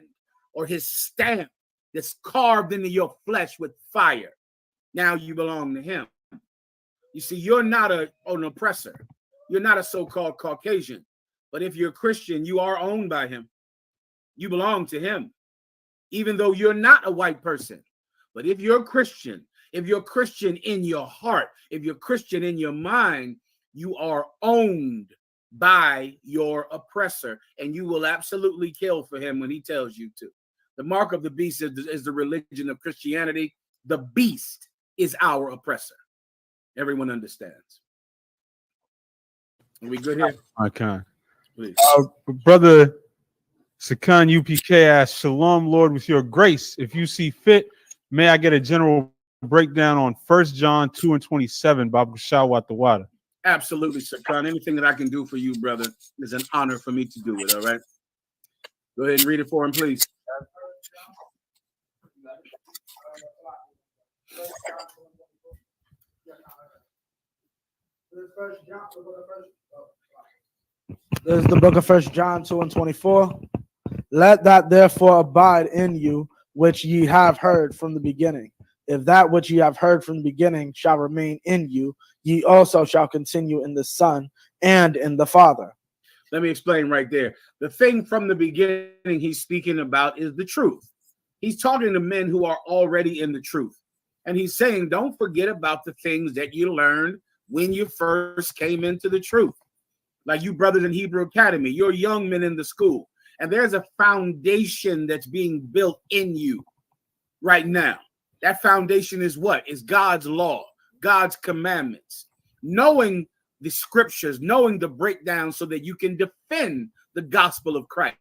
or his stamp that's carved into your flesh with fire. Now you belong to him. You see, you're not an oppressor. You're not a so-called Caucasian. But if you're Christian, you are owned by him. You belong to him, even though you're not a white person. But if you're Christian in your heart, if you're Christian in your mind, you are owned by your oppressor, and you will absolutely kill for him when he tells you to. The mark of the beast is the religion of Christianity. The beast is our oppressor. Everyone understands. Are we good here? Okay. Please. Brother Sakan UPK asks, Shalom, Lord, with your grace, if you see fit, may I get a general breakdown on 1 John 2 and 27, Babu Shawat the Water? Absolutely, Sakan. Anything that I can do for you, brother, is an honor for me to do it, all right? Go ahead and read it for him, please. This is the book of 1 John 2 and 24. Let that therefore abide in you, which ye have heard from the beginning. If that which ye have heard from the beginning shall remain in you, ye also shall continue in the Son and in the Father. Let me explain right there. The thing from the beginning he's speaking about is the truth. He's talking to men who are already in the truth. And he's saying, don't forget about the things that you learned when you first came into the truth. Like you brothers in Hebrew Academy, you're young men in the school. And there's a foundation that's being built in you right now. That foundation is what? Is God's law, God's commandments. Knowing the scriptures, knowing the breakdown so that you can defend the gospel of Christ.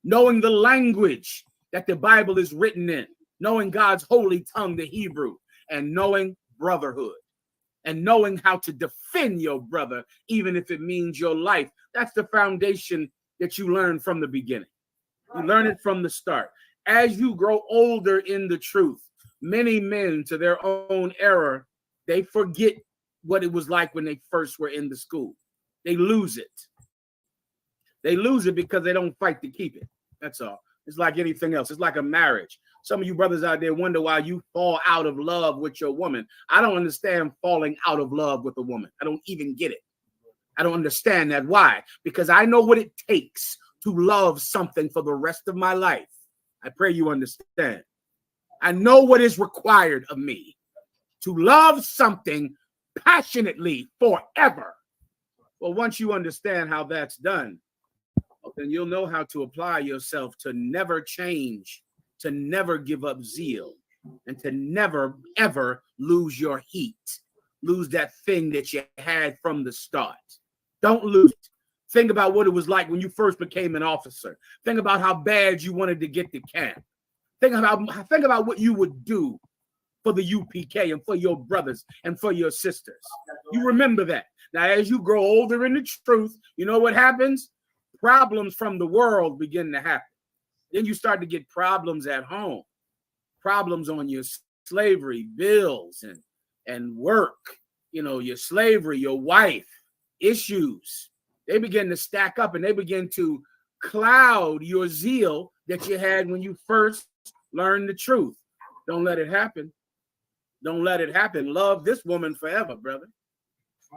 Knowing the language that the Bible is written in. Knowing God's holy tongue, the Hebrew. And knowing brotherhood. And knowing how to defend your brother, even if it means your life. That's the foundation that you learn from the beginning. You learn it from the start. As you grow older in the truth, many men, to their own error, they forget what it was like when they first were in the school. They lose it. They lose it because they don't fight to keep it. That's all. It's like anything else. It's like a marriage. Some of you brothers out there wonder why you fall out of love with your woman. I don't understand falling out of love with a woman. I don't even get it. I don't understand that. Why? Because I know what it takes to love something for the rest of my life. I pray you understand. I know what is required of me to love something passionately forever. Well, once you understand how that's done, then you'll know how to apply yourself to never change, to never give up zeal, and to never, ever lose your heat. lose that thing that you had from the start. Don't lose it. Think about what it was like when you first became an officer. Think about how bad you wanted to get to camp. Think about what you would do for the UPK and for your brothers and for your sisters. You remember that. Now, as you grow older in the truth, you know what happens? Problems from the world begin to happen. Then you start to get problems at home, problems on your slavery, bills and work, you know, your slavery, your wife, issues. They begin to stack up and they begin to cloud your zeal that you had when you first learned the truth. Don't let it happen. Don't let it happen. Love this woman forever, brother.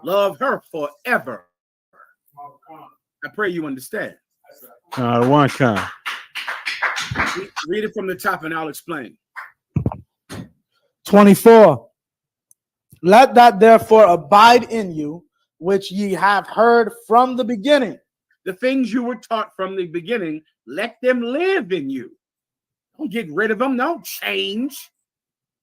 Love her forever. I pray you understand. One kind. Read it from the top and I'll explain. 24. Let that therefore abide in you, which ye have heard from the beginning. The things you were taught from the beginning, let them live in you. Don't get rid of them. Don't change.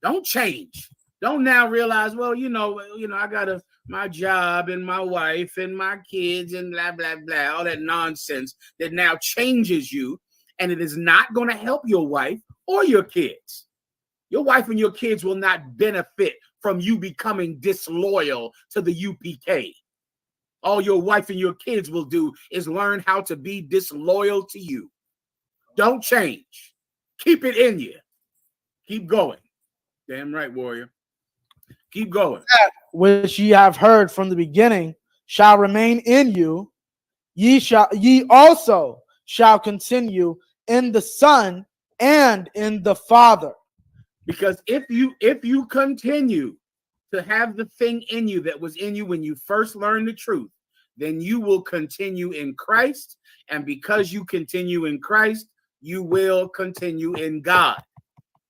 Don't change. Don't now realize, well, you know, I got my job and my wife and my kids and blah, blah, blah, all that nonsense that now changes you. And it is not going to help your wife or your kids. Your wife and your kids will not benefit from you becoming disloyal to the UPK. All your wife and your kids will do is learn how to be disloyal to you. Don't change. Keep it in you. Keep going. Damn right, warrior. Keep going. That which ye have heard from the beginning shall remain in you. Ye also shall continue in the Son and in the Father. Because if you continue to have the thing in you that was in you when you first learned the truth, then you will continue in Christ. And because you continue in Christ, you will continue in God.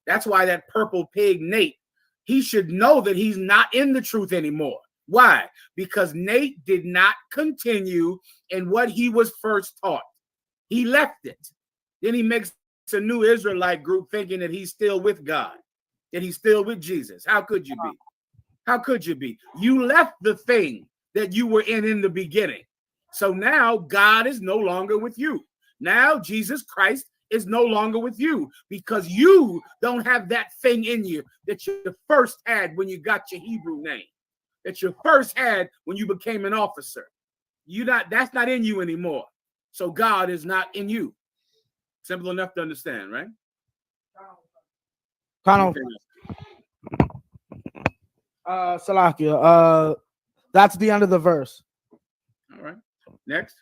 That's why that purple pig, Nate, he should know that he's not in the truth anymore. Why? Because Nate did not continue in what he was first taught. He left it. Then he makes a new Israelite group thinking that he's still with God, that he's still with Jesus. How could you be? How could you be? You left the thing that you were in the beginning. So now God is no longer with you. Now Jesus Christ is no longer with you because you don't have that thing in you that you first had when you got your Hebrew name, that you first had when you became an officer. That's not in you anymore. So God is not in you. Simple enough to understand, right? Salakia, that's the end of the verse. All right. Next.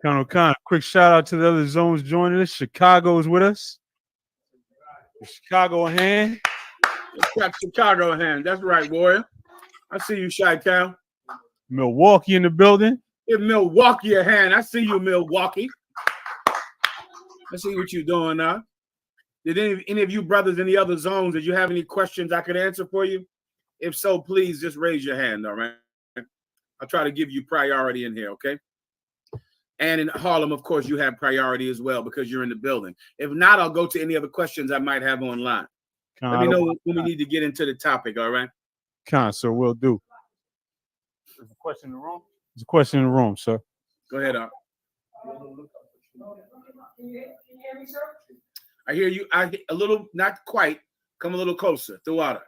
Khan, quick shout out to the other zones joining us. Chicago is with us. Chicago hand. Got Chicago hand. That's right, warrior. I see you, Chi-Town. Milwaukee in the building. Give Milwaukee a hand. I see you, Milwaukee. I see what you're doing now. Did any of you brothers in the other zones, did you have any questions I could answer for you? If so, please just raise your hand, all right? I'll try to give you priority in here, okay? And in Harlem, of course, you have priority as well because you're in the building. If not, I'll go to any other questions I might have online. Let me know when we need to get into the topic, all right? So we'll do. There's a question in the room? There's a question in the room, sir. Go ahead, Art. I hear you. A little, not quite. Come a little closer. The water.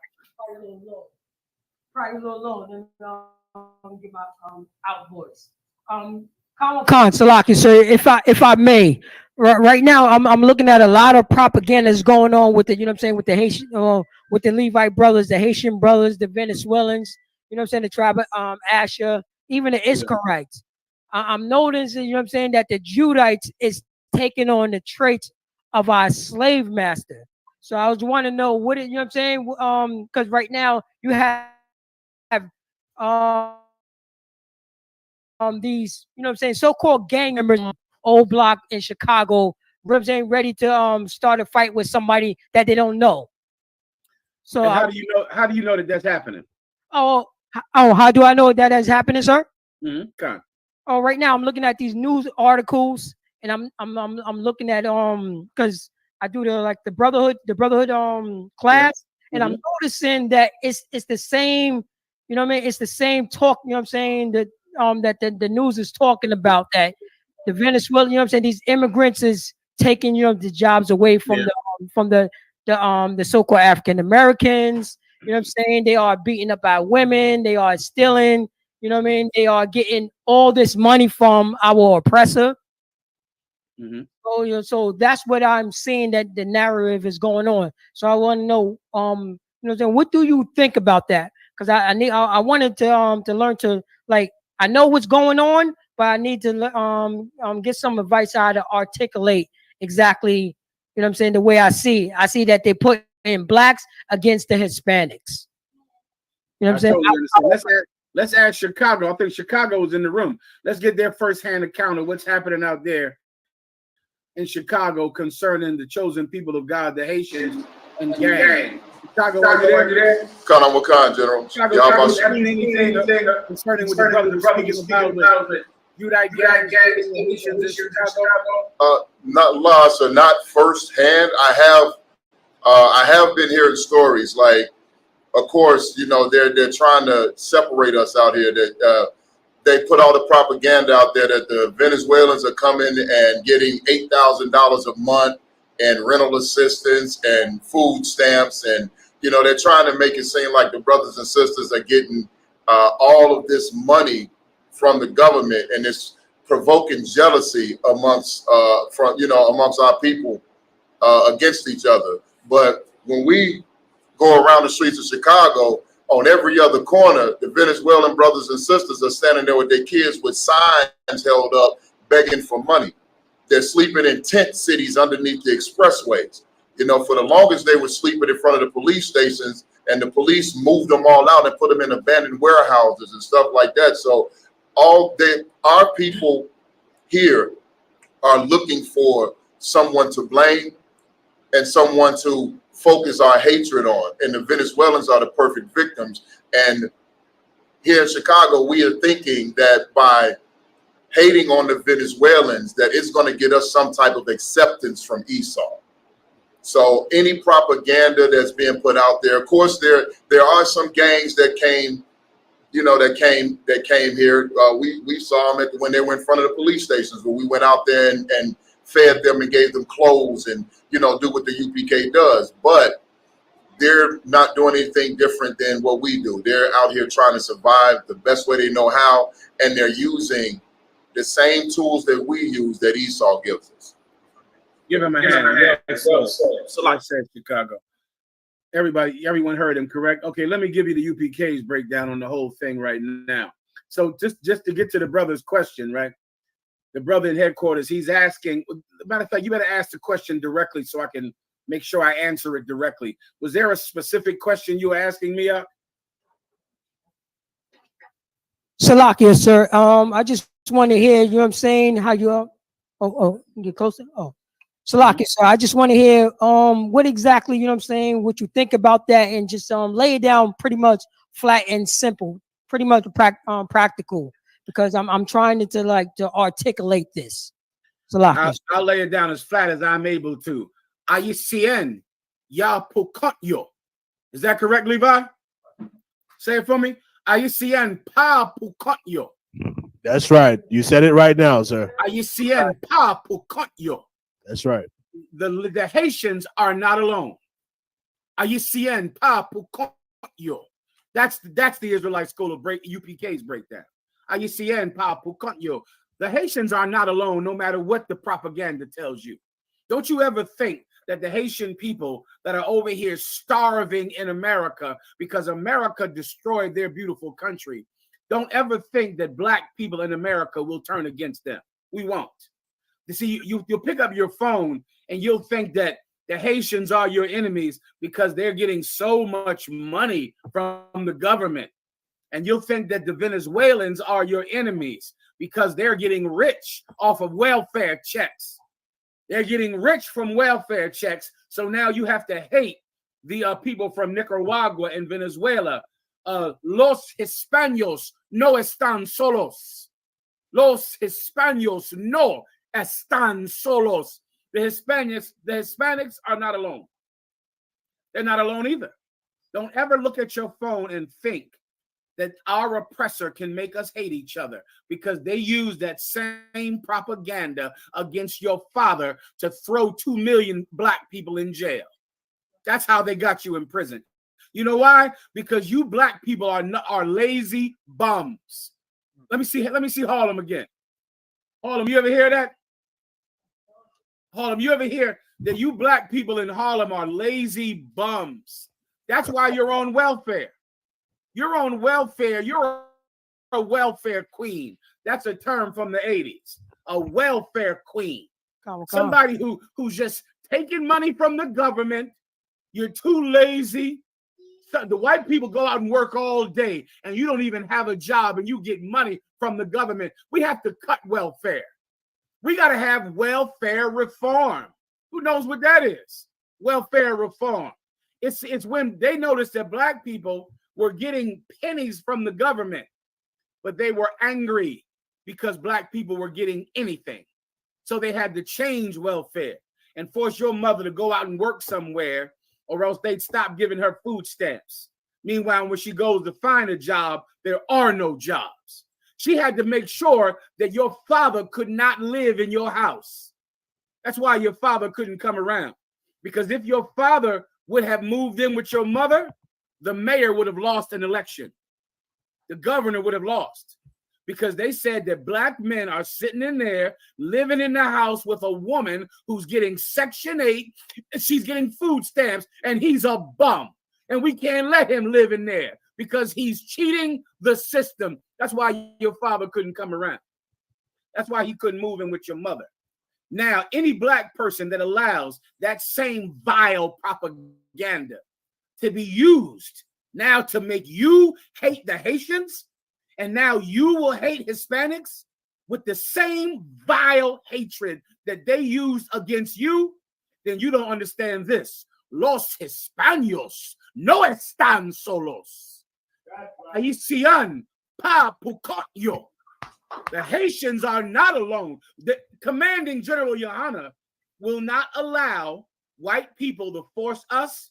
Probably a little low. Then get my out voice. Khan Salaki, sir, if I may, right now I'm looking at a lot of propagandas going on with the, you know what I'm saying, with the Haitian, with the Levite brothers, the Haitian brothers, the Venezuelans, you know what I'm saying, the tribe of Asher, even the Israelites. I'm noticing, you know what I'm saying, that the Judites is taking on the traits of our slave master. So I was wanting to know what it, you know what I'm saying, because right now you have these, you know what I'm saying, so-called gang members, old block in Chicago, you know what I'm saying, ready to start a fight with somebody that they don't know. So and how do you know that that's happening? How do I know that that's happening, sir? Okay. Oh, right now I'm looking at these news articles, and I'm looking at because I do the brotherhood class, And I'm noticing that it's the same, you know what I mean? It's the same talk, you know what I'm saying, that the news is talking about, that the Venezuela, you know what I'm saying, these immigrants is taking, you know, the jobs away from the so-called African Americans. You know what I'm saying? They are beating up our women, they are stealing, you know what I mean? They are getting all this money from our oppressor. So, you know, so that's what I'm seeing, that the narrative is going on. So I want to know, you know what I'm saying, what do you think about that? Because I wanted to learn to, like, I know what's going on, but I need to get some advice how to articulate exactly, you know what I'm saying, the way I see. I see that they put in blacks against the Hispanics. You know what I'm saying? Totally understand. Let's ask Chicago. I think Chicago is in the room. Let's get their firsthand account of what's happening out there in Chicago concerning the chosen people of God, the Haitians and gang. Chicago, are you there? Khan Wakan, General. Chicago, have you seen anything concerning what the brothers are speaking about with Udite gang, Haitians in Chicago? Not lost or not firsthand. I have been hearing stories like, of course, you know, they're trying to separate us out here. That they put all the propaganda out there that the Venezuelans are coming and getting $8,000 a month and rental assistance and food stamps, and you know, they're trying to make it seem like the brothers and sisters are getting all of this money from the government, and it's provoking jealousy amongst amongst our people against each other. But when we go around the streets of Chicago, on every other corner, the Venezuelan brothers and sisters are standing there with their kids with signs held up begging for money. They're sleeping in tent cities underneath the expressways. You know, for the longest, they were sleeping in front of the police stations, and the police moved them all out and put them in abandoned warehouses and stuff like that. So our people here are looking for someone to blame and someone to focus our hatred on, and the Venezuelans are the perfect victims. And here in Chicago, we are thinking that by hating on the Venezuelans, that it's going to get us some type of acceptance from Esau. So any propaganda that's being put out there, of course, there are some gangs that came, you know, that came here. We saw them when they were in front of the police stations, where we went out there and fed them and gave them clothes and, you know, do what the UPK does. But they're not doing anything different than what we do. They're out here trying to survive the best way they know how, and they're using the same tools that we use that Esau gives us. Give him a hand. Yeah, so like I said, Chicago. Everyone heard him, correct? Okay, let me give you the UPK's breakdown on the whole thing right now. So just to get to the brother's question, right? The brother in headquarters, he's asking, matter of fact, you better ask the question directly so I can make sure I answer it directly. Was there a specific question you were asking me up? Salakia, sir. I just want to hear, you know what I'm saying, how you get closer. Salakia, sir. I just want to hear what exactly, you know what I'm saying, what you think about that, and just lay it down pretty much flat and simple, pretty much practical, because I'm trying to articulate this. Salakia. I'll lay it down as flat as I'm able to. Ayicien ya pukatyo. Is that correct, Levi? Say it for me. Ayicien pa pukatyo. That's right. You said it right now, sir. Ayicien pa pukatyo. That's right. The Haitians are not alone. Ayicien pa pukatyo. That's the Israelite School of UPK's breakdown. Ayicien pa pukatyo. The Haitians are not alone, no matter what the propaganda tells you. Don't you ever think that the Haitian people that are over here starving in America because America destroyed their beautiful country, don't ever think that black people in America will turn against them. We won't. You see, you'll pick up your phone and you'll think that the Haitians are your enemies because they're getting so much money from the government. And you'll think that the Venezuelans are your enemies because they're getting rich off of welfare checks. They're getting rich from welfare checks. So now you have to hate the people from Nicaragua and Venezuela. Los Hispanos no están solos. Los Hispanos no están solos. The Hispanics are not alone. They're not alone either. Don't ever look at your phone and think that our oppressor can make us hate each other, because they use that same propaganda against your father to throw 2 million black people in jail. That's how they got you in prison. You know why? Because you black people are lazy bums. Let me see Harlem again. Harlem, you ever hear that? Harlem, you ever hear that you black people in Harlem are lazy bums? That's why you're on welfare. You're on welfare. You're a welfare queen. That's a term from the 80s. A welfare queen. Somebody who's just taking money from the government. You're too lazy. So the white people go out and work all day, and you don't even have a job, and you get money from the government. We have to cut welfare. We got to have welfare reform. Who knows what that is? Welfare reform. It's when they noticed that black people were getting pennies from the government, but they were angry because black people were getting anything. So they had to change welfare and force your mother to go out and work somewhere, or else they'd stop giving her food stamps. Meanwhile, when she goes to find a job, there are no jobs. She had to make sure that your father could not live in your house. That's why your father couldn't come around. Because if your father would have moved in with your mother, the mayor would have lost an election. The governor would have lost, because they said that black men are sitting in there living in the house with a woman who's getting Section 8. She's getting food stamps, and he's a bum. And we can't let him live in there because he's cheating the system. That's why your father couldn't come around. That's why he couldn't move in with your mother. Now, any black person that allows that same vile propaganda to be used now to make you hate the Haitians, and now you will hate Hispanics with the same vile hatred that they used against you, then you don't understand this. Los Hispanos no están solos. Haitian pa pucotyo. The Haitians are not alone. The commanding General Yohana will not allow white people to force us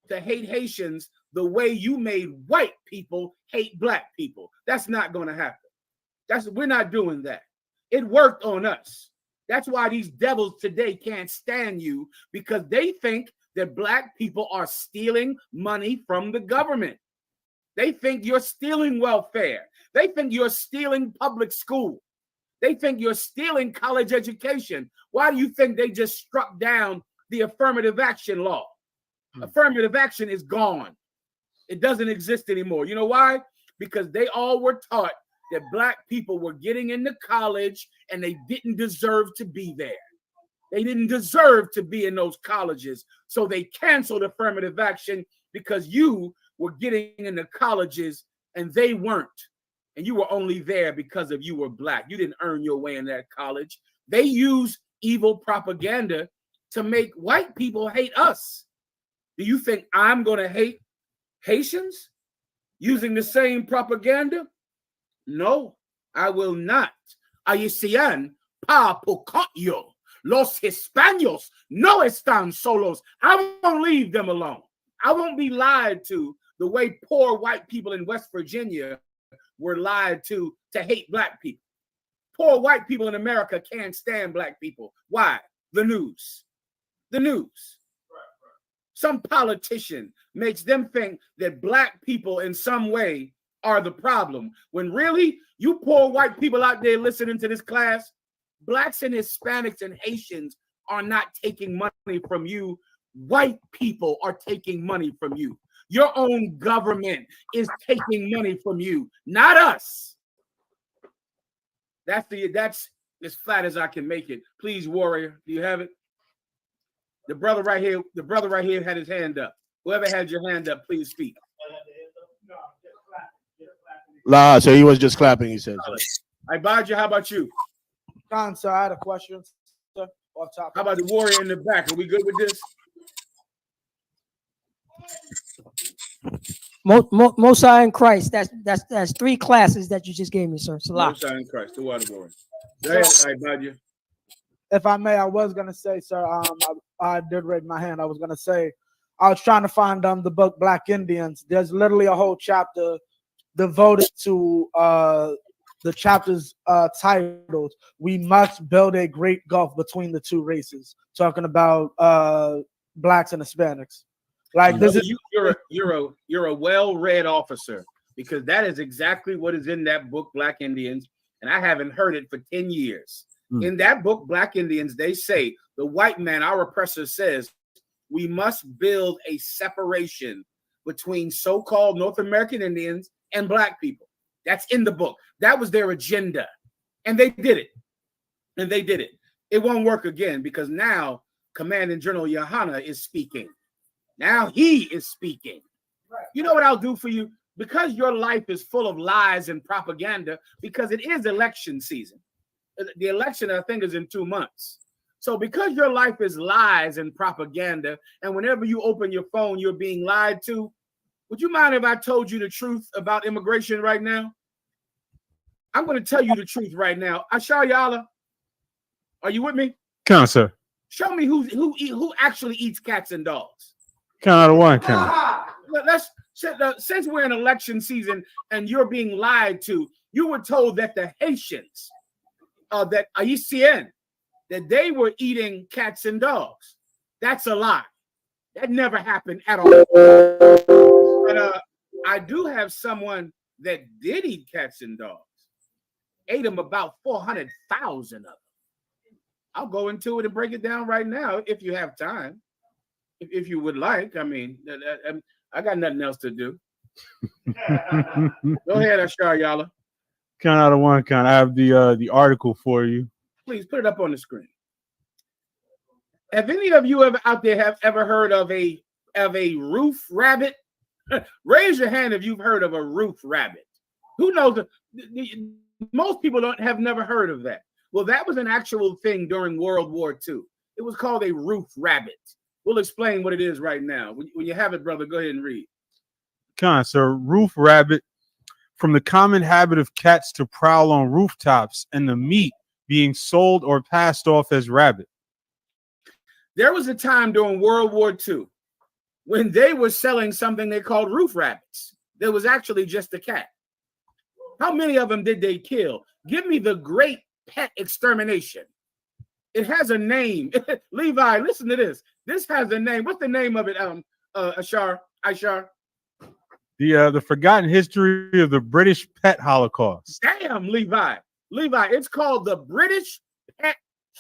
to hate Haitians the way you made white people hate black people. That's not going to happen. We're not doing that. It worked on us. That's why these devils today can't stand you, because they think that black people are stealing money from the government. They think you're stealing welfare. They think you're stealing public school. They think you're stealing college education. Why do you think they just struck down the affirmative action law? Affirmative action is gone. It doesn't exist anymore. You know why? Because they all were taught that black people were getting into college and they didn't deserve to be there. They didn't deserve to be in those colleges. So they canceled affirmative action because you were getting into colleges and they weren't. And you were only there because of you were black. You didn't earn your way in that college. They use evil propaganda to make white people hate us. Do you think I'm going to hate Haitians using the same propaganda? No, I will not. Haitian pa pucotyo. Los Hispanos no están solos. I won't leave them alone. I won't be lied to the way poor white people in West Virginia were lied to hate black people. Poor white people in America can't stand black people. Why? The news. The news. Some politician makes them think that black people in some way are the problem, when really, you poor white people out there listening to this class, blacks and Hispanics and Haitians are not taking money from you. White people are taking money from you. Your own government is taking money from you, not us. That's as flat as I can make it. Please, Warrior, do you have it? The brother right here had his hand up. Whoever had your hand up, please speak. La, so he was just clapping, he said. Ibaja, how about you? Sir, I had a question. Sir, off top. How about the Warrior in the back? Are we good with this? Most High in Christ. That's 3 classes that you just gave me, sir. Salah. Most High in Christ, the water Warrior. Go ahead, Ibaja. If I may, I was gonna say, sir, I did raise my hand. I was gonna say, I was trying to find the book Black Indians. There's literally a whole chapter devoted to the chapter's titled "We Must Build a Great Gulf Between the Two Races," talking about blacks and Hispanics. Like this is you're a well-read officer, because that is exactly what is in that book, Black Indians, and I haven't heard it for 10 years. In that book, Black Indians, they say the white man, our oppressor, says we must build a separation between so-called North American Indians and black people. That's in the book. That was their agenda, and they did it. And they did it. It won't work again, because now Commanding General Yohana is speaking. Now he is speaking. You know what I'll do for you? Because your life is full of lies and propaganda, because it is election season. The election, I think, is in 2 months. So because your life is lies and propaganda, and whenever you open your phone, you're being lied to, would you mind if I told you the truth about immigration right now? I'm going to tell you the truth right now. Ashar Yala, are you with me? Come on, sir. Show me who actually eats cats and dogs. Count out of one, count. Since we're in election season and you're being lied to, you were told that the Haitians, that Haitian, that they were eating cats and dogs. That's a lie. That never happened at all. But I do have someone that did eat cats and dogs. Ate them about 400,000 of them. I'll go into it and break it down right now if you have time. If you would like. I mean, I got nothing else to do. Go ahead, Ashar Yala. Count out of one, count. I have the article for you. Please put it up on the screen. Have any of you out there have ever heard of a roof rabbit? Raise your hand if you've heard of a roof rabbit. Who knows? Most people have never heard of that. Well, that was an actual thing during World War II. It was called a roof rabbit. We'll explain what it is right now. When you have it, brother, go ahead and read. Come on, sir. Roof rabbit. From the common habit of cats to prowl on rooftops and the meat being sold or passed off as rabbit. There was a time during World War II when they were selling something they called roof rabbits. There was actually just a cat. How many of them did they kill? Give me the great pet extermination. It has a name. Levi, listen to this. This has a name. What's the name of it, Ashar? The forgotten history of the British pet holocaust. Damn, Levi, it's called the British Pet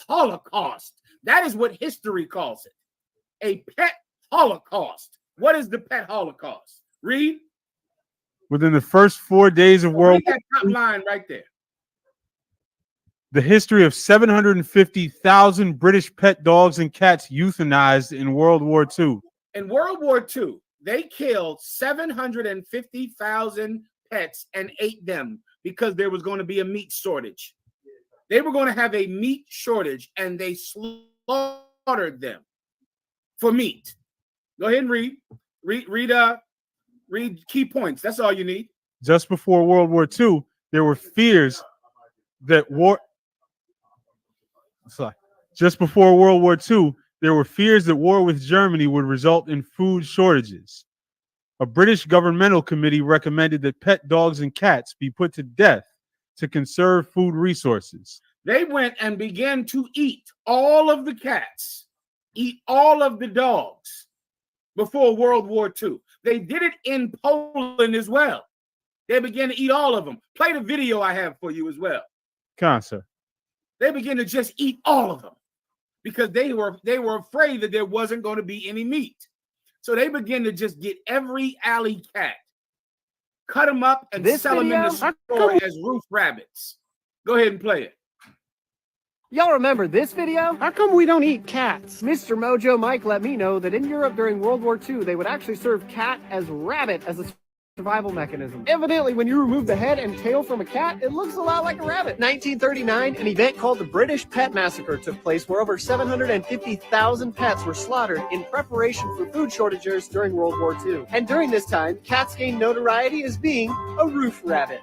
Holocaust. That is what history calls it. A pet holocaust. What is the pet holocaust? Read. Within the first 4 days of World War that top line right there. The history of 750,000 British pet dogs and cats euthanized in World War II. In World War II, they killed 750,000 pets and ate them because there was going to be a meat shortage. They were going to have a meat shortage, and they slaughtered them for meat. Go ahead and read key points. That's all you need. Just before World War II, there were fears that war. Just before World War II, there were fears that war with Germany would result in food shortages. A British governmental committee recommended that pet dogs and cats be put to death to conserve food resources. They went and began to eat all of the cats, eat all of the dogs before World War II. They did it in Poland as well. They began to eat all of them. Play the video I have for you as well. Sir. They began to just eat all of them because they were afraid that there wasn't going to be any meat. So they began to just get every alley cat, cut them up, and sell them in the store as roof rabbits. Go ahead and play it. Y'all remember this video? How come we don't eat cats? Mr. Mojo Mike let me know that in Europe during World War II, they would actually serve cat as rabbit as a survival mechanism. Evidently, when you remove the head and tail from a cat, it looks a lot like a rabbit. 1939, an event called the British Pet Massacre took place where over 750,000 pets were slaughtered in preparation for food shortages during World War II. And during this time, cats gained notoriety as being a roof rabbit.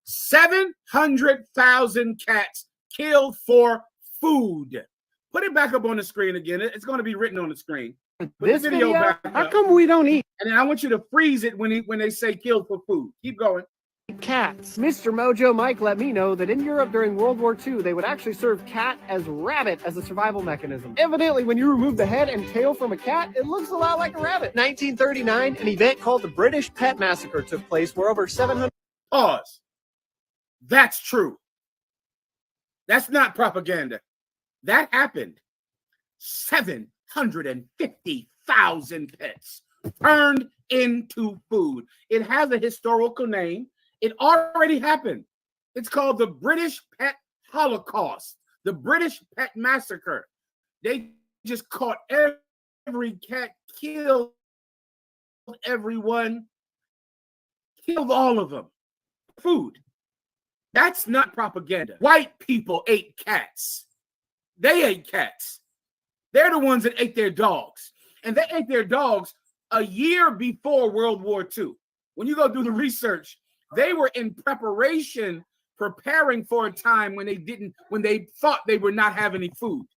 700,000 cats killed for food. Put it back up on the screen again. It's going to be written on the screen. this video, back how up. come we don't eat And then I want you to freeze it when they say killed for food. Keep going. cats? Mr. Mojo Mike let me know that in Europe during World War II, they would actually serve cat as rabbit as a survival mechanism. Evidently, when you remove the head and tail from a cat, it looks a lot like a rabbit. 1939, an event called the British Pet Massacre took place where over 700... Pause. That's true. That's not propaganda. That happened. 750,000 pets turned into food. It has a historical name. It already happened. It's called the British Pet Holocaust, the British Pet Massacre. They just caught every cat, killed everyone, killed all of them. Food. That's not propaganda. White people ate cats. They ate cats. They're the ones that ate their dogs. And they ate their dogs a year before World War II. When you go do the research, they were in preparation, preparing for a time when they thought they would not have any food.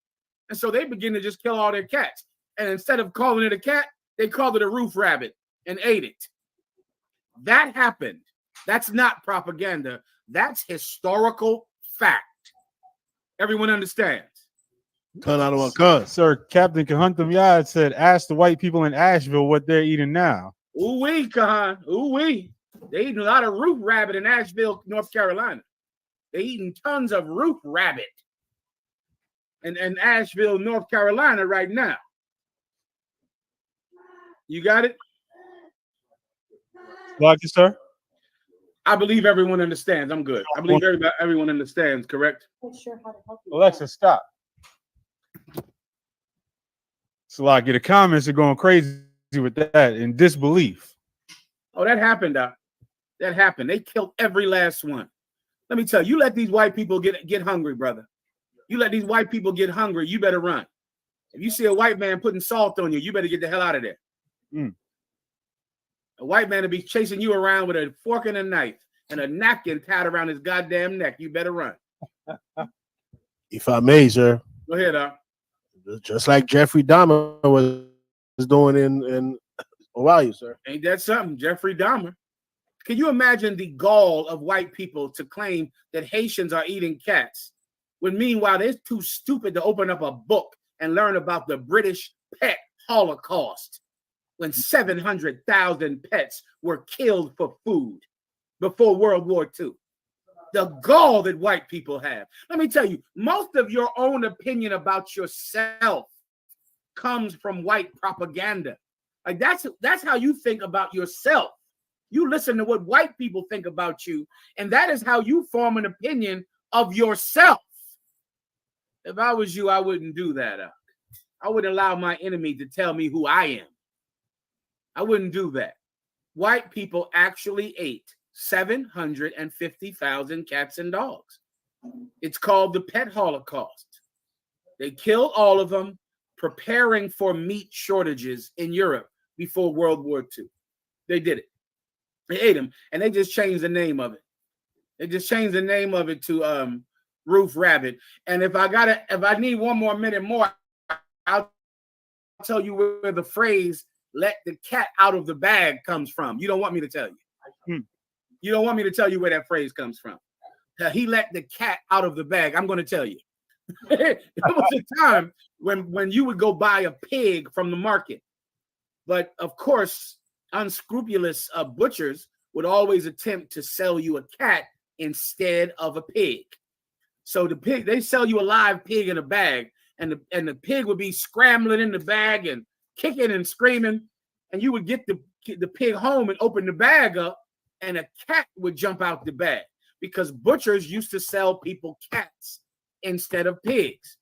And so they began to just kill all their cats. And instead of calling it a cat, they called it a roof rabbit and ate it. That happened. That's not propaganda. That's historical fact. Everyone understands? Sir, Captain Kahuntham Yard said, ask the white people in Asheville what they're eating now. Ooh-wee, Kahan. Ooh-wee. They eating a lot of roof rabbit in Asheville, North Carolina. They eating tons of roof rabbit in Asheville, North Carolina right now. You got it? Like it, sir? I believe everyone understands. I'm good. I believe everyone understands, correct? Alexa, stop. Salaki, the comments are going crazy with that in disbelief. Oh, that happened, Doc. That happened. They killed every last one. Let me tell you, you let these white people get hungry, brother. You let these white people get hungry, you better run. If you see a white man putting salt on you, you better get the hell out of there. A white man will be chasing you around with a fork and a knife and a napkin tied around his goddamn neck. You better run. If I may, sir. Go ahead, Doc. Just like Jeffrey Dahmer was doing in Ohio, sir. Ain't that something? Jeffrey Dahmer. Can you imagine the gall of white people to claim that Haitians are eating cats, when meanwhile they're too stupid to open up a book and learn about the British Pet Holocaust, when 700,000 pets were killed for food before World War II? The gall that white people have. Let me tell you, most of your own opinion about yourself comes from white propaganda. Like that's how you think about yourself. You listen to what white people think about you, and that is how you form an opinion of yourself. If I was you, I wouldn't do that. I wouldn't allow my enemy to tell me who I am. I wouldn't do that. White people actually ate 750,000 cats and dogs. It's called the Pet Holocaust. They killed all of them, preparing for meat shortages in Europe before World War II. They did it. They ate them, and they just changed the name of it. They just changed the name of it to roof rabbit. And if I need one more minute more, I'll tell you where the phrase "let the cat out of the bag" comes from. You don't want me to tell you. You don't want me to tell you where that phrase comes from. He let the cat out of the bag. I'm going to tell you. There was a time when you would go buy a pig from the market, but of course, unscrupulous butchers would always attempt to sell you a cat instead of a pig. So the pig, they sell you a live pig in a bag, and the pig would be scrambling in the bag and kicking and screaming, and you would get the pig home and open the bag up, and a cat would jump out the bag, because butchers used to sell people cats instead of pigs.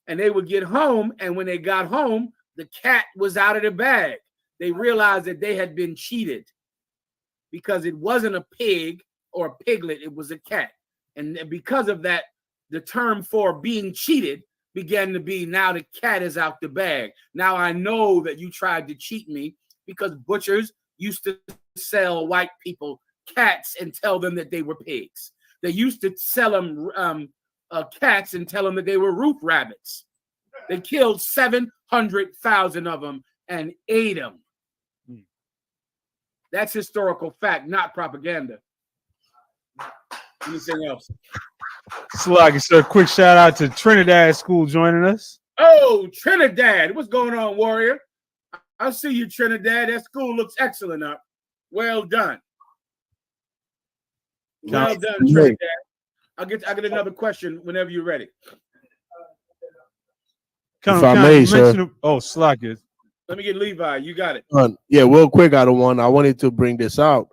And they would get home, and when they got home, the cat was out of the bag. They realized that they had been cheated, because it wasn't a pig or a piglet, it was a cat. And because of that, the term for being cheated began to be, now the cat is out the bag. Now I know that you tried to cheat me, because butchers used to sell white people cats and tell them that they were pigs. They used to sell them cats and tell them that they were roof rabbits. They killed 700,000 of them and ate them. That's historical fact, not propaganda. Anything else? Sluggy, sir. Quick shout out to Trinidad School joining us. Oh, Trinidad. What's going on, Warrior? I see you, Trinidad. That school looks excellent up. Well done. Well done, Trinidad. I'll get another question whenever you're ready. If I may, sir. Oh, Sluggy. Let me get Levi. You got it. Yeah, real quick, I wanted to bring this out.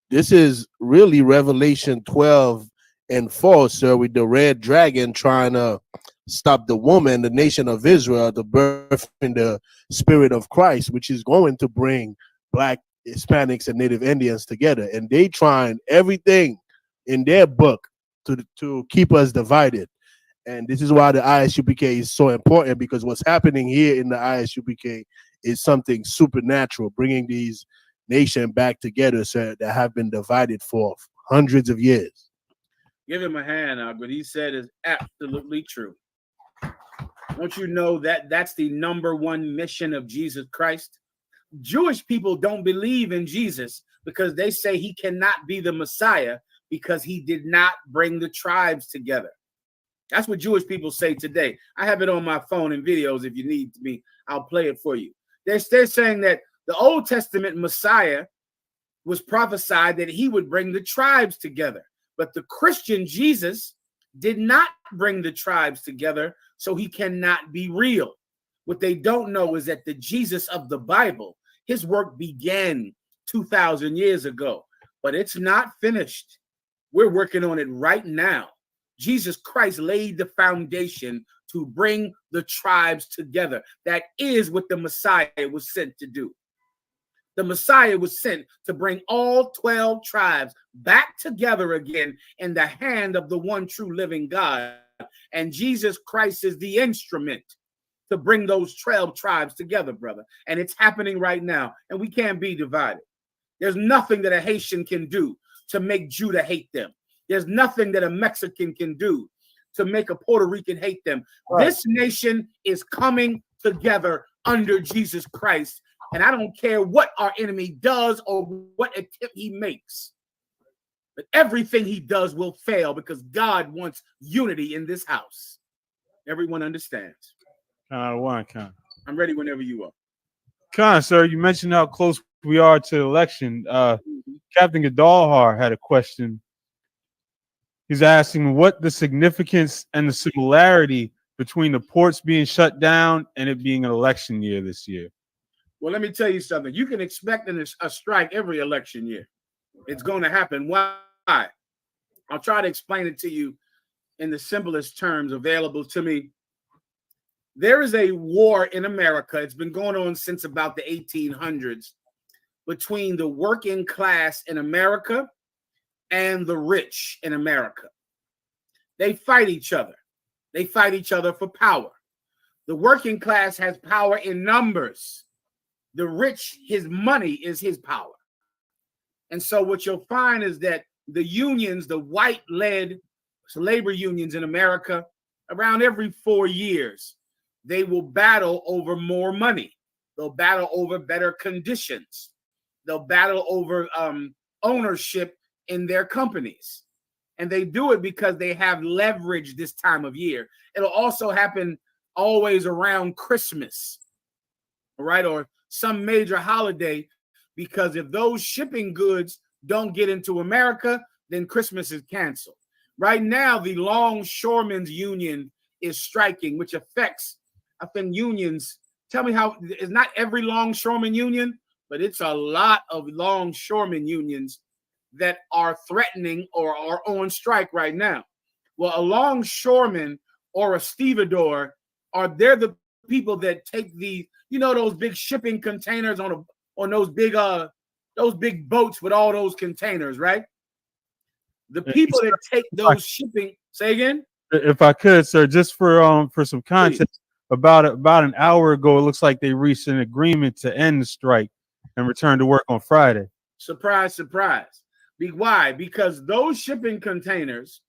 This is really Revelation 12:4, sir, with the red dragon trying to stop the woman, the nation of Israel, the birth in the spirit of Christ, which is going to bring Black, Hispanics, and Native Indians together. And they trying everything in their book to keep us divided. And this is why the ISUPK is so important, because what's happening here in the ISUPK is something supernatural, bringing these nations back together, sir, that have been divided for hundreds of years. Give him a hand, what he said is absolutely true. Don't you know that that's the number one mission of Jesus Christ? Jewish people don't believe in Jesus because they say he cannot be the Messiah because he did not bring the tribes together. That's what Jewish people say today. I have it on my phone and videos. If you need me, I'll play it for you. They're saying that the Old Testament Messiah was prophesied that he would bring the tribes together. But the Christian Jesus did not bring the tribes together, so he cannot be real. What they don't know is that the Jesus of the Bible, his work began 2,000 years ago, but it's not finished. We're working on it right now. Jesus Christ laid the foundation to bring the tribes together. That is what the Messiah was sent to do. The Messiah was sent to bring all 12 tribes back together again in the hand of the one true living God. And Jesus Christ is the instrument to bring those 12 tribes together, brother. And it's happening right now. And we can't be divided. There's nothing that a Haitian can do to make Judah hate them. There's nothing that a Mexican can do to make a Puerto Rican hate them. Right. This nation is coming together under Jesus Christ. And I don't care what our enemy does or what attempt he makes. But everything he does will fail because God wants unity in this house. Everyone understands. Con. I'm ready whenever you are. Con, sir, you mentioned how close we are to the election. Captain Gadalhar had a question. He's asking what the significance and the similarity between the ports being shut down and it being an election year this year. Well, let me tell you something. You can expect a strike every election year. It's going to happen. Why? I'll try to explain it to you in the simplest terms available to me. There is a war in America. It's been going on since about the 1800s between the working class in America and the rich in America. They fight each other. They fight each other for power. The working class has power in numbers. The rich, his money is his power. And so what you'll find is that the unions, the white-led labor unions in America, around every 4 years, they will battle over more money. They'll battle over better conditions. They'll battle over ownership in their companies. And they do it because they have leverage this time of year. It'll also happen always around Christmas, right? Or some major holiday, because if those shipping goods don't get into America, then Christmas is canceled. Right now, the Longshoremen's Union is striking, which affects, I think, unions. Tell me how, it's not every longshoreman union, but it's a lot of longshoreman unions that are threatening or are on strike right now. Well, a longshoreman or a stevedore they're the people that take the, those big shipping containers on those big boats with all those containers, right? The people that take those shipping, say again? If I could, sir, just for some context, about an hour ago, it looks like they reached an agreement to end the strike and return to work on Friday. Surprise, surprise. Why? Because those shipping containers,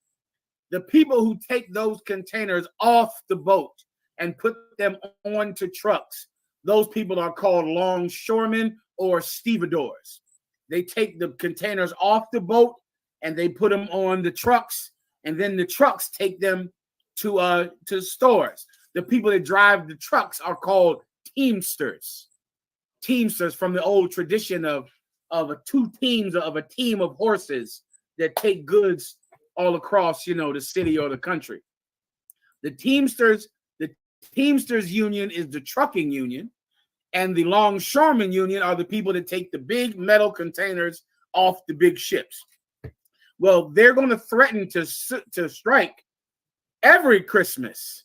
the people who take those containers off the boat and put them onto trucks, Those people are called longshoremen or stevedores. They take the containers off the boat and they put them on the trucks, and then the trucks take them to stores. The people that drive the trucks are called teamsters. Teamsters, from the old tradition of a team of horses that take goods all across, the city or the country. The Teamsters union is the trucking union, and the longshoremen union are the people that take the big metal containers off the big ships. Well, they're going to threaten to strike every Christmas,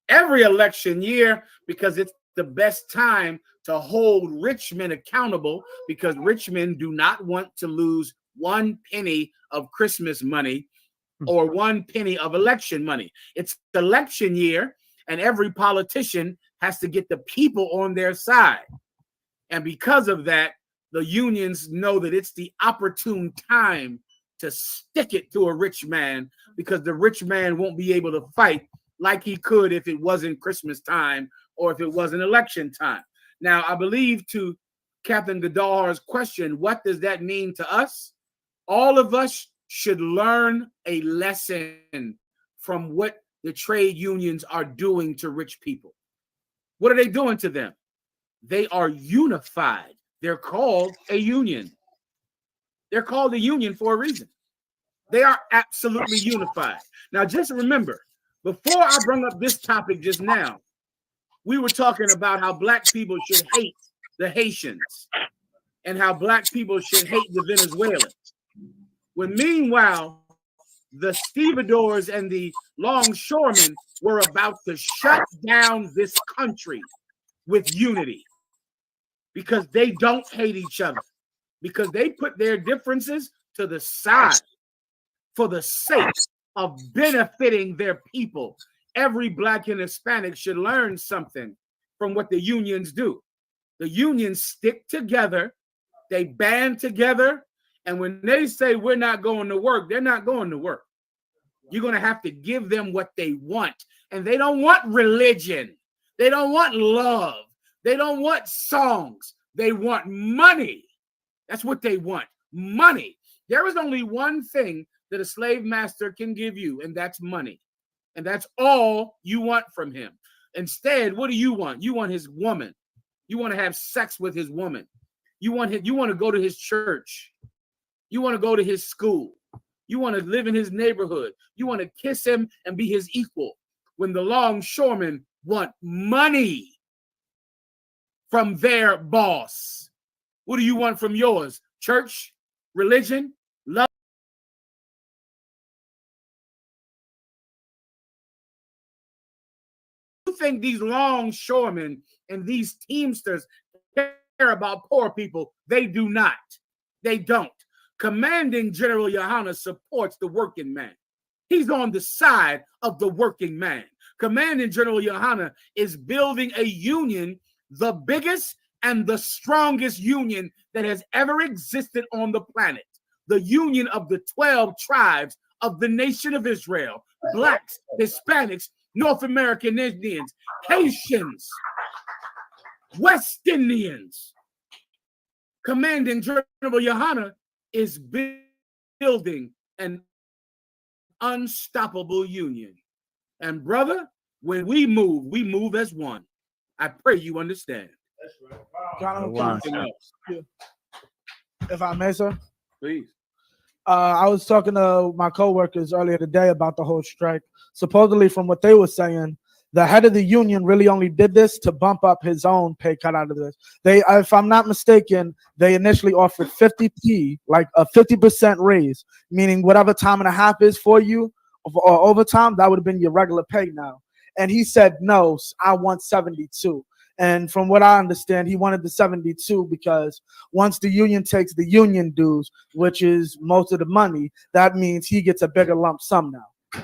every election year, because it's the best time to hold rich men accountable, because rich men do not want to lose 1 penny of Christmas money or 1 penny of election money. It's election year, and every politician has to get the people on their side. And because of that, the unions know that it's the opportune time to stick it to a rich man, because the rich man won't be able to fight like he could if it wasn't Christmas time or if it wasn't election time. Now, I believe, to Captain Godar's question, what does that mean to us? All of us should learn a lesson from what the trade unions are doing to rich people. What are they doing to them? They are unified. They're called a union. They're called a union for a reason. They are absolutely unified. Now, just remember, before I bring up this topic just now, we were talking about how black people should hate the Haitians and how black people should hate the Venezuelans. When meanwhile, the stevedores and the longshoremen were about to shut down this country with unity, because they don't hate each other, because they put their differences to the side for the sake of benefiting their people. Every black and Hispanic should learn something from what the unions do. The unions stick together, they band together, and when they say we're not going to work, they're not going to work. You're going to have to give them what they want. And they don't want religion. They don't want love. They don't want songs. They want money. That's what they want, money. There is only one thing that a slave master can give you, and that's money. And that's all you want from him. Instead, what do you want? You want his woman. You want to have sex with his woman. You want to go to his church. You want to go to his school. You want to live in his neighborhood. You want to kiss him and be his equal. When the longshoremen want money from their boss. What do you want from yours? Church, religion, love. You think these longshoremen and these teamsters care about poor people? They do not. They don't. Commanding General Yohana supports the working man. He's on the side of the working man. Commanding General Yohana is building a union, the biggest and the strongest union that has ever existed on the planet. The union of the 12 tribes of the nation of Israel. Blacks, Hispanics, North American Indians, Haitians, West Indians. Commanding General Yohana is building an unstoppable union. And brother, when we move as one. I pray you understand. Wow. If I may, sir. Please. I was talking to my coworkers earlier today about the whole strike. Supposedly, from what they were saying, the head of the union really only did this to bump up his own pay cut out of this. They, if I'm not mistaken, they initially offered 50p, like a 50% raise, meaning whatever time and a half is for you or overtime, that would have been your regular pay now. And he said, no, I want 72. And from what I understand, he wanted the 72 because once the union takes the union dues, which is most of the money, that means he gets a bigger lump sum now.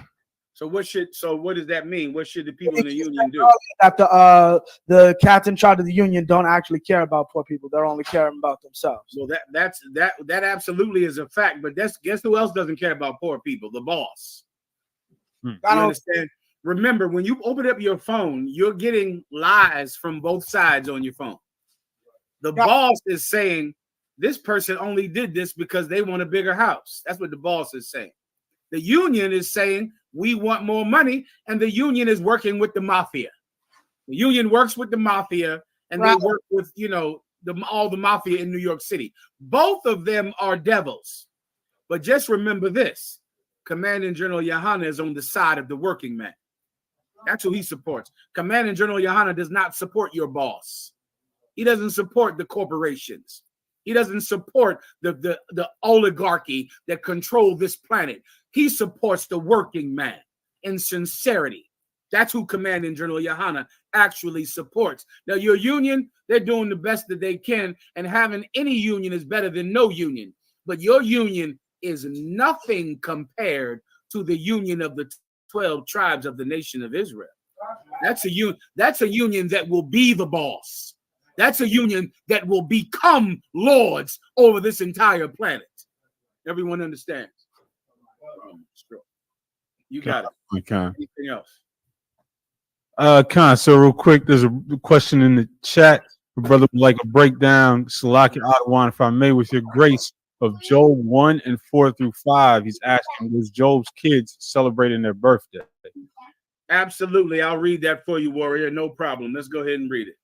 So what does that mean? What should the people in the union do? That the cats in charge of the union don't actually care about poor people. They're only caring about themselves. Well, that absolutely is a fact. But guess who else doesn't care about poor people? The boss. You understand? Remember, when you open up your phone, you're getting lies from both sides on your phone. The boss is saying this person only did this because they want a bigger house. That's what the boss is saying. The union is saying we want more money, and the union is working with the mafia. The union works with the mafia, and they work with, you know, all the mafia in New York City. Both of them are devils. But just remember this: Commanding General Yohana is on the side of the working man. That's who he supports. Commanding General Yohana does not support your boss. He doesn't support the corporations. He doesn't support the oligarchy that control this planet. He supports the working man in sincerity. That's who Commanding General Yohana actually supports. Now, your union, they're doing the best that they can, and having any union is better than no union. But your union is nothing compared to the union of the 12 tribes of the nation of Israel. That's a union that will be the boss. That's a union that will become lords over this entire planet. Everyone understands? You got it. Okay. Anything else? So real quick, there's a question in the chat. My brother would like a breakdown, Salaki Adawan, if I may, with your grace, of Job 1 and 4 through 5. He's asking, was Job's kids celebrating their birthday? Absolutely. I'll read that for you, warrior. No problem. Let's go ahead and read it.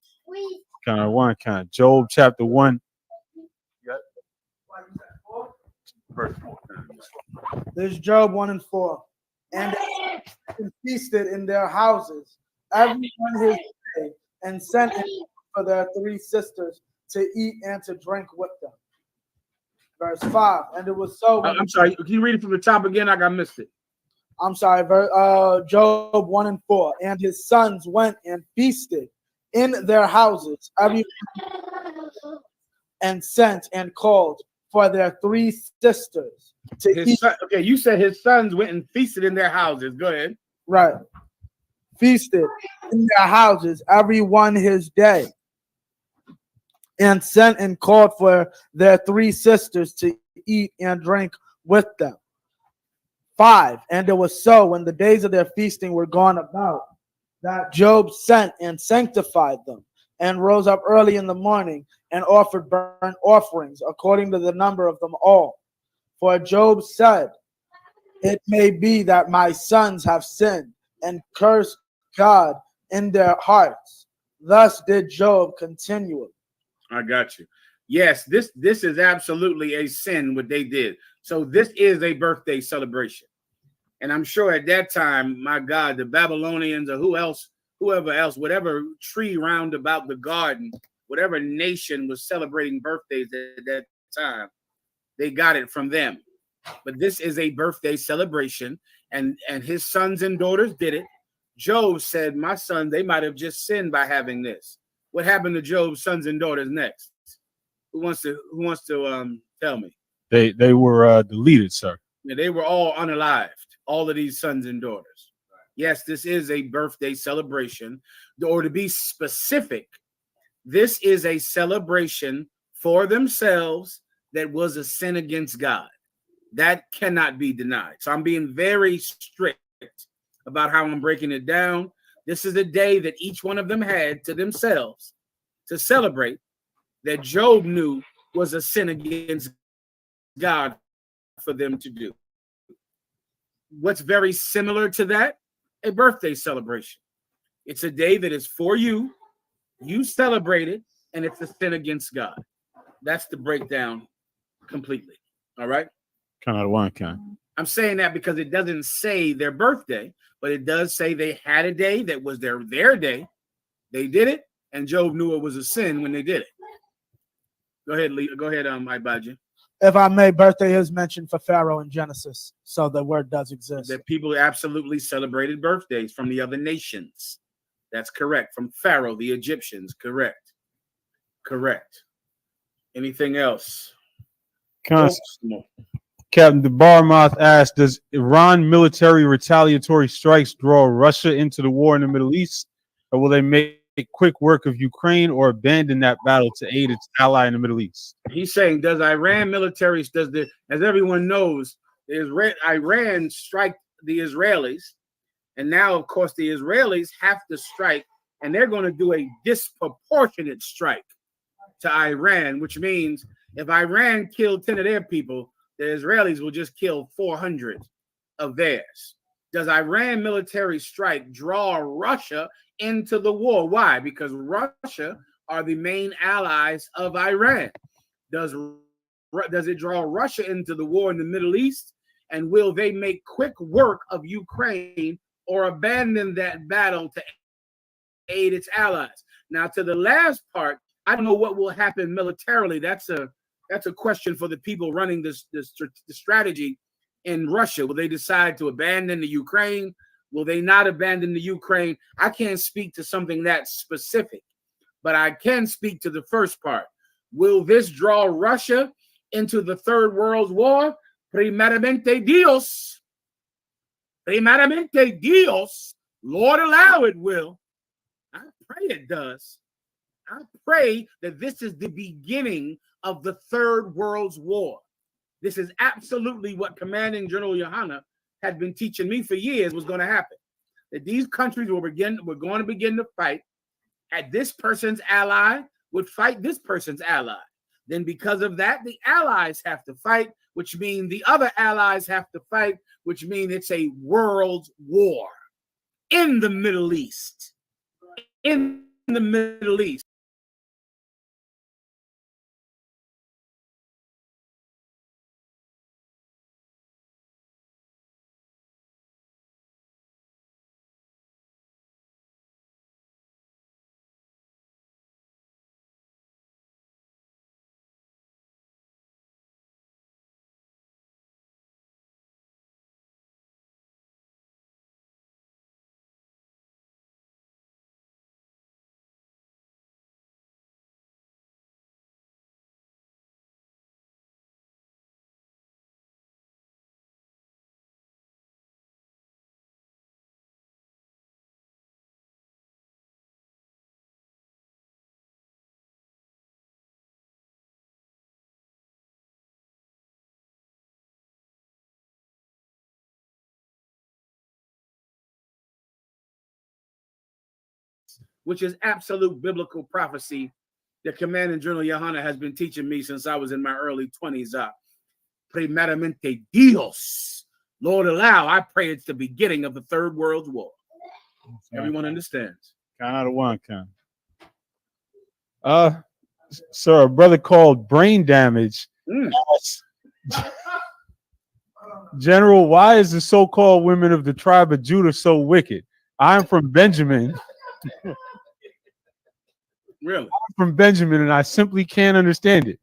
Job chapter 1. There's Job 1 and 4. And they feasted in their houses, everyone his day, and sent for their 3 sisters to eat and to drink with them. Verse 5. And it was so. I'm sorry. Can you read it from the top again? I missed it. I'm sorry. Job 1 and 4. And his sons went and feasted in their houses, everyone, and sent and called for their 3 sisters to eat. Okay, you said his sons went and feasted in their houses. Go ahead. Right. Feasted in their houses, everyone his day, and sent and called for their 3 sisters to eat and drink with them. 5. And it was so, when the days of their feasting were gone about, that Job sent and sanctified them, and rose up early in the morning, and offered burnt offerings according to the number of them all. For Job said, it may be that my sons have sinned, and cursed God in their hearts. Thus did Job continually. I got you. Yes, this is absolutely a sin what they did. So this is a birthday celebration. And I'm sure at that time, my God, the Babylonians or whoever else, whatever tree round about the garden, whatever nation was celebrating birthdays at that time, they got it from them. But this is a birthday celebration, and his sons and daughters did it. Job said, my son, they might have just sinned by having this. What happened to Job's sons and daughters next? Who wants to tell me? They were deleted, sir. Yeah, they were all unalived, all of these sons and daughters. Yes, this is a birthday celebration. Or to be specific, this is a celebration for themselves that was a sin against God. That cannot be denied. So I'm being very strict about how I'm breaking it down. This is a day that each one of them had to themselves to celebrate that Job knew was a sin against God for them to do. What's very similar to that? A birthday celebration. It's a day that is for you. You celebrate it, and it's a sin against God. That's the breakdown completely. All right? I'm saying that because it doesn't say their birthday, but it does say they had a day that was their day. They did it, and Job knew it was a sin when they did it. Go ahead, Lee. Go ahead, Ibaji. If I may, birthday is mentioned for Pharaoh in Genesis, so the word does exist. That people absolutely celebrated birthdays from the other nations. That's correct. From Pharaoh, the Egyptians. Correct. Anything else? Captain DeBarmouth asked, does Iran military retaliatory strikes draw Russia into the war in the Middle East, or will they make quick work of Ukraine or abandon that battle to aid its ally in the Middle East? He's saying, does Iran military, as everyone knows, Iran strike the Israelis, And now, of course, the Israelis have to strike, and they're going to do a disproportionate strike to Iran, which means if Iran killed 10 of their people, the Israelis will just kill 400 of theirs. Does Iran military strike draw Russia into the war? Why? Because Russia are the main allies of Iran. Does it draw Russia into the war in the Middle East? And will they make quick work of Ukraine or abandon that battle to aid its allies? Now, to the last part, I don't know what will happen militarily. That's a question for the people running the strategy in Russia. Will they decide to abandon the Ukraine? Will they not abandon the Ukraine? I can't speak to something that specific, but I can speak to the first part. Will this draw Russia into the Third World War? Primeramente Dios. Primeramente Dios. Lord allow it will. I pray it does. I pray that this is the beginning of the Third World War. This is absolutely what Commanding General Yohanna had been teaching me for years was going to happen. That these countries were going to begin to fight, and this person's ally would fight this person's ally. Then because of that, the allies have to fight, which means the other allies have to fight, which means it's a world war in the Middle East. In the Middle East. Which is absolute biblical prophecy that Commanding General Yohanna has been teaching me since I was in my early 20s. Primeramente Dios. Lord allow, I pray it's the beginning of the Third World War. Everyone understands. Kind out of one kind. Sir, a brother called Brain Damage asks, General, why is the so-called women of the tribe of Judah so wicked? I'm from Benjamin. Really? I'm from Benjamin, and I simply can't understand it.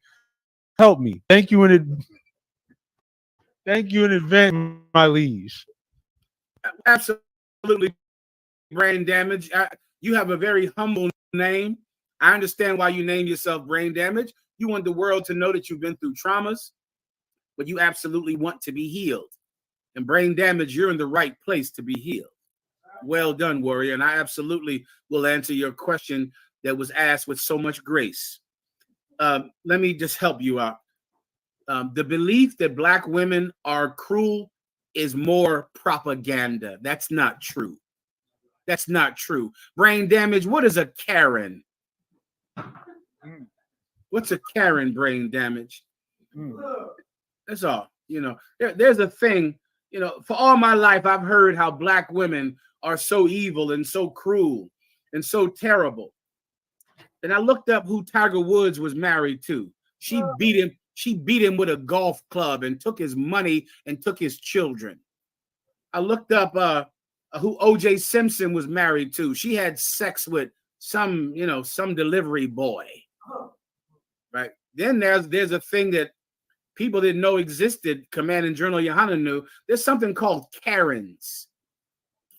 Help me. Thank you in advance, my liege. Absolutely, Brain Damage. You have a very humble name. I understand why you name yourself Brain Damage. You want the world to know that you've been through traumas, but you absolutely want to be healed. And Brain Damage, you're in the right place to be healed. Well done, warrior. And I absolutely will answer your question that was asked with so much grace. Let me just help you out. The belief that Black women are cruel is more propaganda. That's not true. That's not true. Brain Damage, what is a Karen? What's a Karen, Brain Damage? That's all. You know, there's a thing, you know, for all my life, I've heard how Black women are so evil and so cruel and so terrible. And I looked up who Tiger Woods was married to. She beat him with a golf club and took his money and took his children. I looked up who O.J. Simpson was married to. She had sex with some delivery boy. Right. Then there's a thing that people didn't know existed. Commanding General Yohanna knew. There's something called Karens.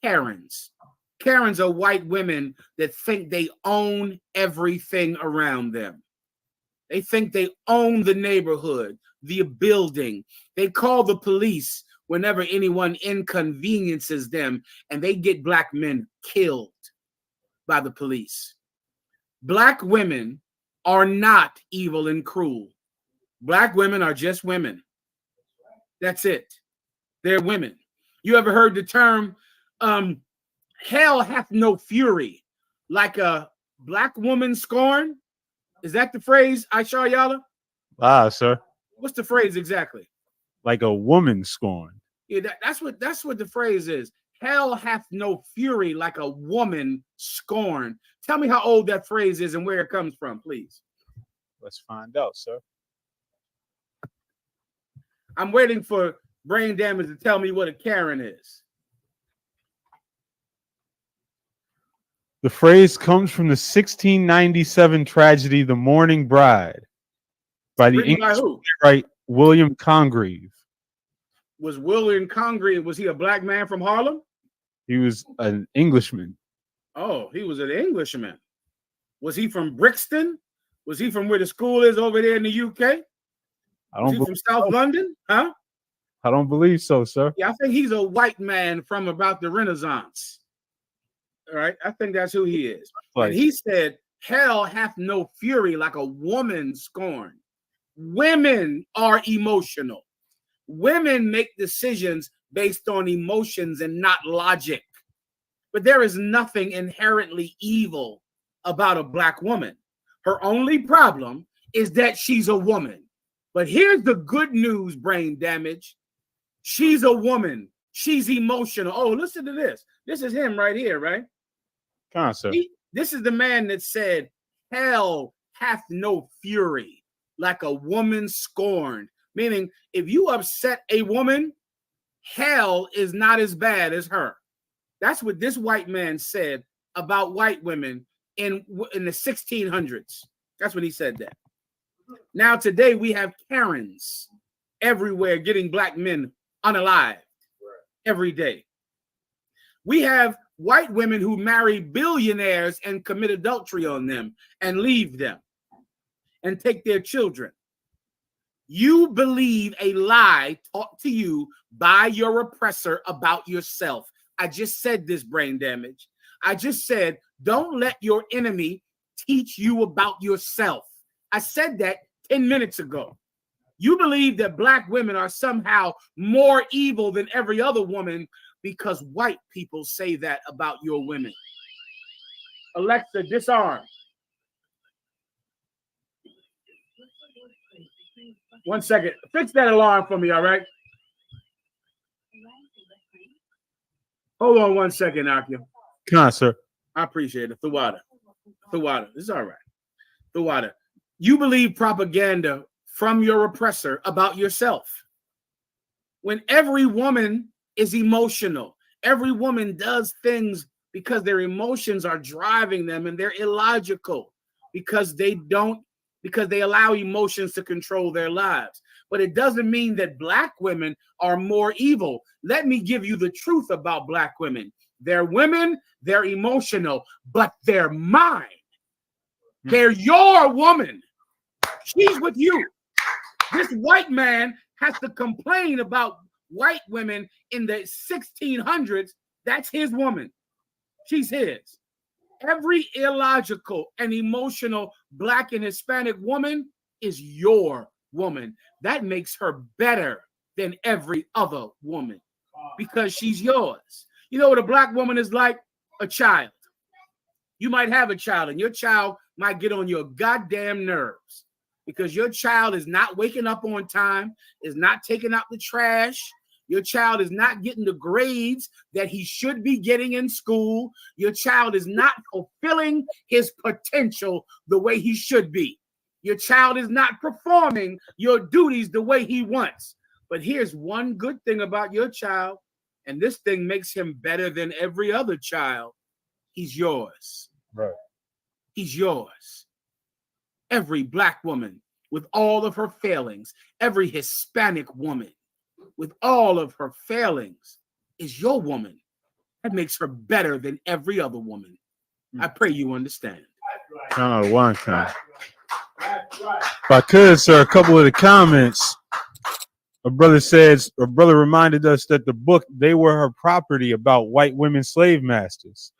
Karens. Karens are white women that think they own everything around them. They think they own the neighborhood, the building. They call the police whenever anyone inconveniences them, and they get Black men killed by the police. Black women are not evil and cruel. Black women are just women. That's it. They're women. You ever heard the term hell hath no fury like a black woman scorned. Is that the phrase, Aisha Yala? Ah, sir. What's the phrase exactly? Like a woman scorned. Yeah, that's what the phrase is. Hell hath no fury like a woman scorned. Tell me how old that phrase is and where it comes from, please. Let's find out, sir. I'm waiting for Brain Damage to tell me what a Karen is. The phrase comes from the 1697 tragedy, The Mourning Bride, by the English playwright William Congreve. Was William Congreve, was he a black man from Harlem? He was an Englishman. Oh, he was an Englishman. Was he from Brixton? Was he from where the school is over there in the UK? Was he from South London? Huh? I don't believe so, sir. Yeah, I think he's a white man from about the Renaissance. All right, I think that's who he is. And he said, hell hath no fury like a woman scorned. Women are emotional. Women make decisions based on emotions and not logic. But there is nothing inherently evil about a black woman. Her only problem is that she's a woman. But here's the good news, Brain Damage. She's a woman. She's emotional. Oh, listen to this. This is him right here, right? This is the man that said, hell hath no fury like a woman scorned. Meaning, if you upset a woman, hell is not as bad as her. That's what this white man said about white women in the 1600s. That's when he said that. Now, today, we have Karens everywhere getting black men unalived every day. We have white women who marry billionaires and commit adultery on them and leave them and take their children. You believe a lie taught to you by your oppressor about yourself. I just said this, Brain Damage. I just said, don't let your enemy teach you about yourself. I said that 10 minutes ago. You believe that black women are somehow more evil than every other woman because white people say that about your women. Alexa, disarm. 1 second. Fix that alarm for me, all right? Hold on 1 second, Akia. Come on, sir. I appreciate it. The water. It's all right. The water. You believe propaganda from your oppressor about yourself. When every woman is emotional, every woman does things because their emotions are driving them and they're illogical because they allow emotions to control their lives. But it doesn't mean that black women are more evil. Let me give you the truth about black women. They're women, they're emotional, but they're mine. They're your woman. She's with you. This white man has to complain about white women in the 1600s. That's his woman. She's his. Every illogical and emotional black and Hispanic woman is your woman. That makes her better than every other woman because she's yours. You know what a black woman is like? A child. You might have a child and your child might get on your goddamn nerves because your child is not waking up on time, is not taking out the trash. Your child is not getting the grades that he should be getting in school. Your child is not fulfilling his potential the way he should be. Your child is not performing your duties the way he wants. But here's one good thing about your child, and this thing makes him better than every other child. He's yours. Right. He's yours. Every black woman with all of her failings, every Hispanic woman with all of her failings is your woman. That makes her better than every other woman. I pray you understand. Kind of one kind. If I could, sir, a couple of the comments. A brother reminded us that the book "They Were Her Property" about white women slave masters.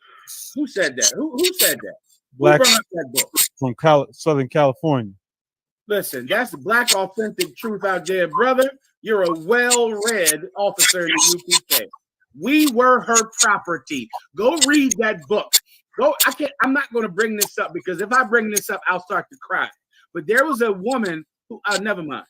Who said that? Who said that? Black Who brought up that book? From Southern California. Listen, that's the black authentic truth out there, brother. You're a well-read officer in the UPK. We were her property. Go read that book. I'm not going to bring this up because if I bring this up, I'll start to cry. But there was a woman who, never mind.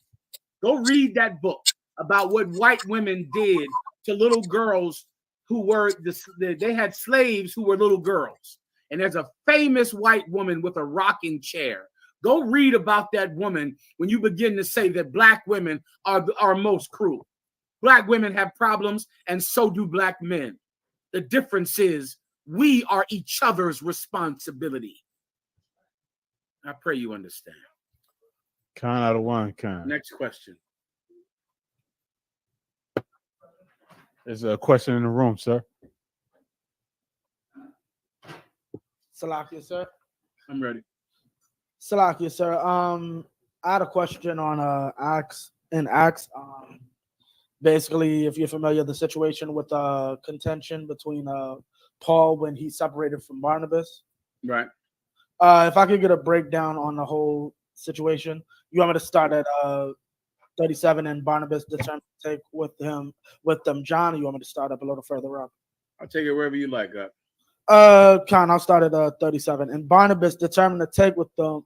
Go read that book about what white women did to little girls who were, they had slaves who were little girls. And there's a famous white woman with a rocking chair. Go read about that woman when you begin to say that black women are most cruel. Black women have problems, and so do black men. The difference is we are each other's responsibility. I pray you understand. Kind out of one kind. Next question. There's a question in the room, sir. Salakia, sir. I'm ready. Salakia, sir. I had a question on Acts. Basically, if you're familiar, the situation with contention between Paul when he separated from Barnabas. Right. If I could get a breakdown on the whole situation, you want me to start at 37 and Barnabas determined to take with them John, or you want me to start up a little further up? I'll take it wherever you like. Con, I'll start at 37. And Barnabas determined to take with them.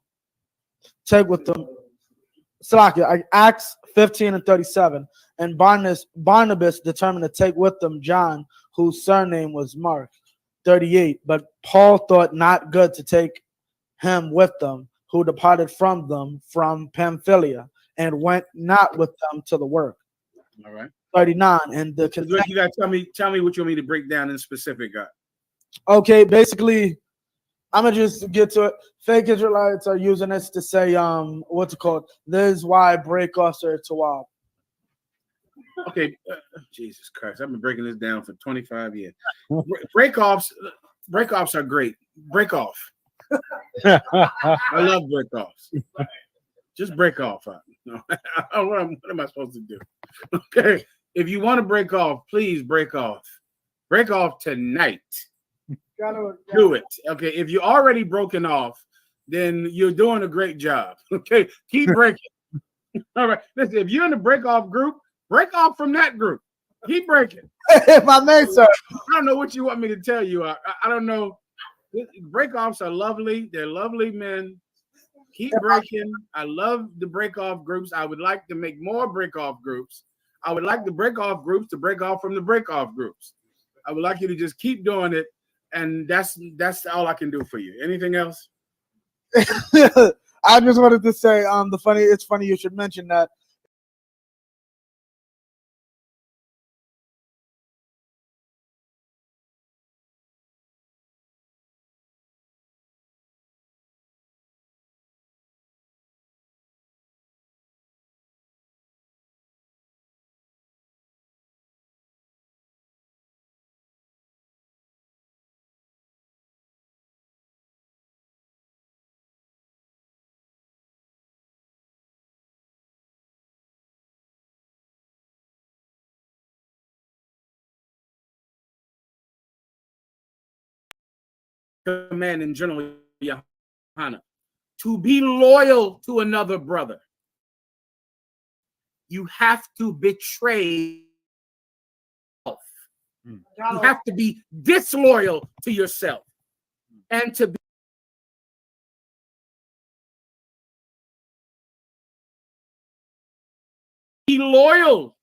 Salakia, Acts 15 and 37. And Barnabas determined to take with them John, whose surname was Mark. 38. But Paul thought not good to take him with them, who departed from them from Pamphylia, and went not with them to the work. All right. 39. And you got to tell me what you want me to break down in specific. Okay, basically, I'm gonna just get to it. Fake Israelites are using this to say, what's it called? This is why breakoffs are tawab. Okay, Jesus Christ, I've been breaking this down for 25 years. Breakoffs are great. Break off. I love breakoffs. Just break off. What am I supposed to do? Okay, if you want to break off, please break off. Break off tonight. Do it. Okay, if you're already broken off, then you're doing a great job. Okay, keep breaking. All right, listen, if you're in the break off group, break off from that group. Keep breaking. If I may, sir. I don't know what you want me to tell you. I don't know. Break offs are lovely. They're lovely men. Keep breaking. I love the break off groups. I would like to make more break off groups. I would like the break off groups to break off from the break off groups. I would like you to just keep doing it. And that's all I can do for you. Anything else? I just wanted to say, it's funny you should mention that. Command in General Yohana to be loyal to another brother. You have to betray yourself. You have to be disloyal to yourself. And to be loyal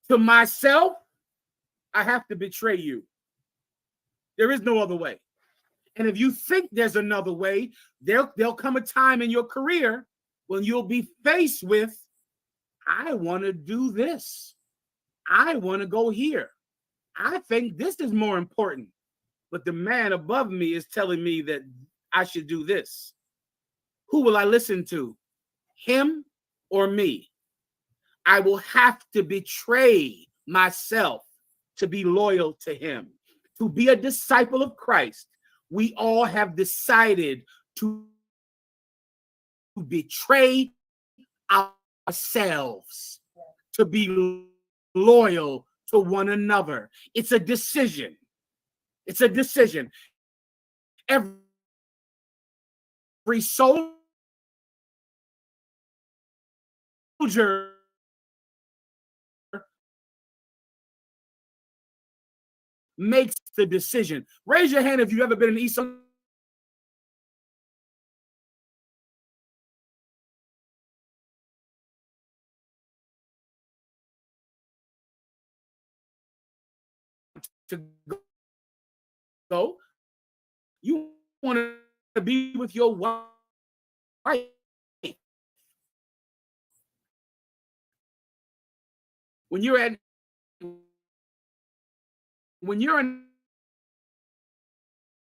to myself, I have to betray you. There is no other way. And if you think there's another way, there'll come a time in your career when you'll be faced with, I want to do this. I want to go here. I think this is more important. But the man above me is telling me that I should do this. Who will I listen to? Him or me? I will have to betray myself to be loyal to him. To be a disciple of Christ, we all have decided to betray ourselves, to be loyal to one another. It's a decision. It's a decision. Every soldier makes the decision. Raise your hand if you've ever been in Isupk. To go, you want to be with your wife. When you're in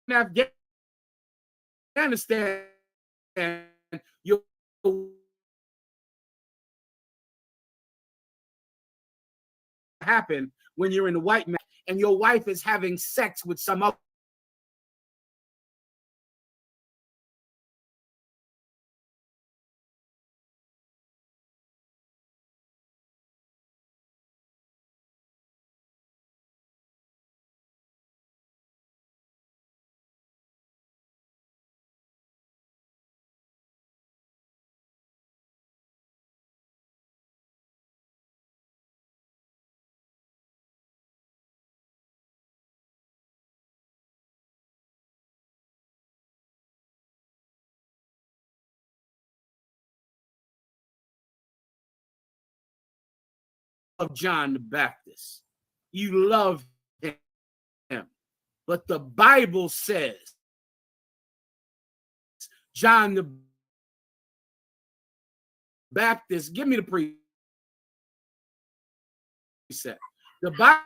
Afghanistan, your happen when you're in the white man and your wife is having sex with some other. Of John the Baptist. You love him. But the Bible says John the Baptist, give me the precept. The Bible,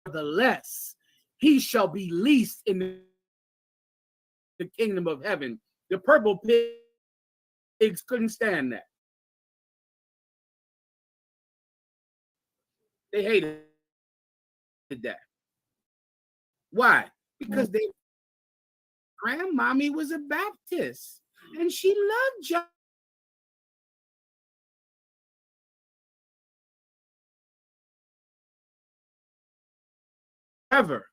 nevertheless, he shall be least in the kingdom of heaven. The purple pigs couldn't stand that. They hated that. Why? Because their grandmommy was a Baptist and she loved John. However,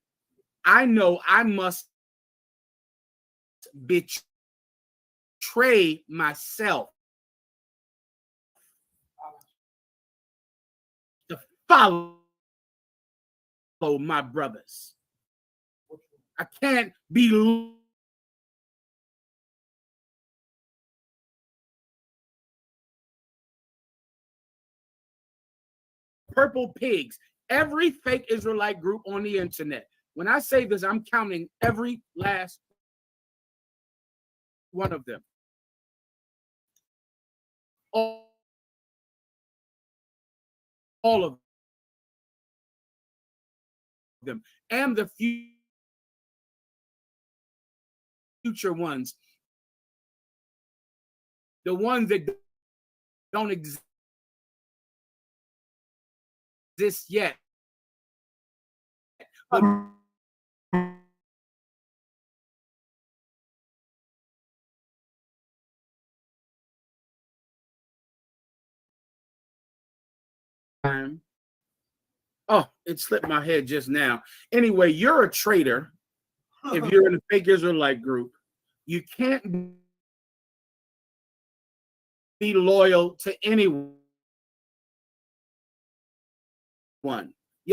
I know I must betray myself to follow my brothers. I can't be purple pigs. Every fake Israelite group on the internet. When I say this, I'm counting every last one of them. All of them. And the future ones. The ones that don't exist yet. But oh, it slipped my head just now. Anyway, you're a traitor if you're in a fake Israelite group. You can't be loyal to anyone.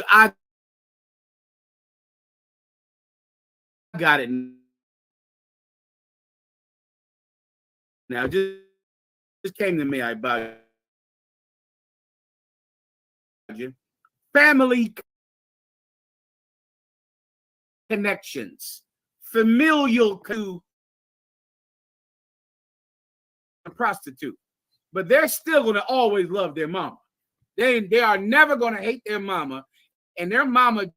I got it now. Just came to me. I bought you. Family connections, familial to a prostitute, but they're still going to always love their mama. They are never going to hate their mama, and their mama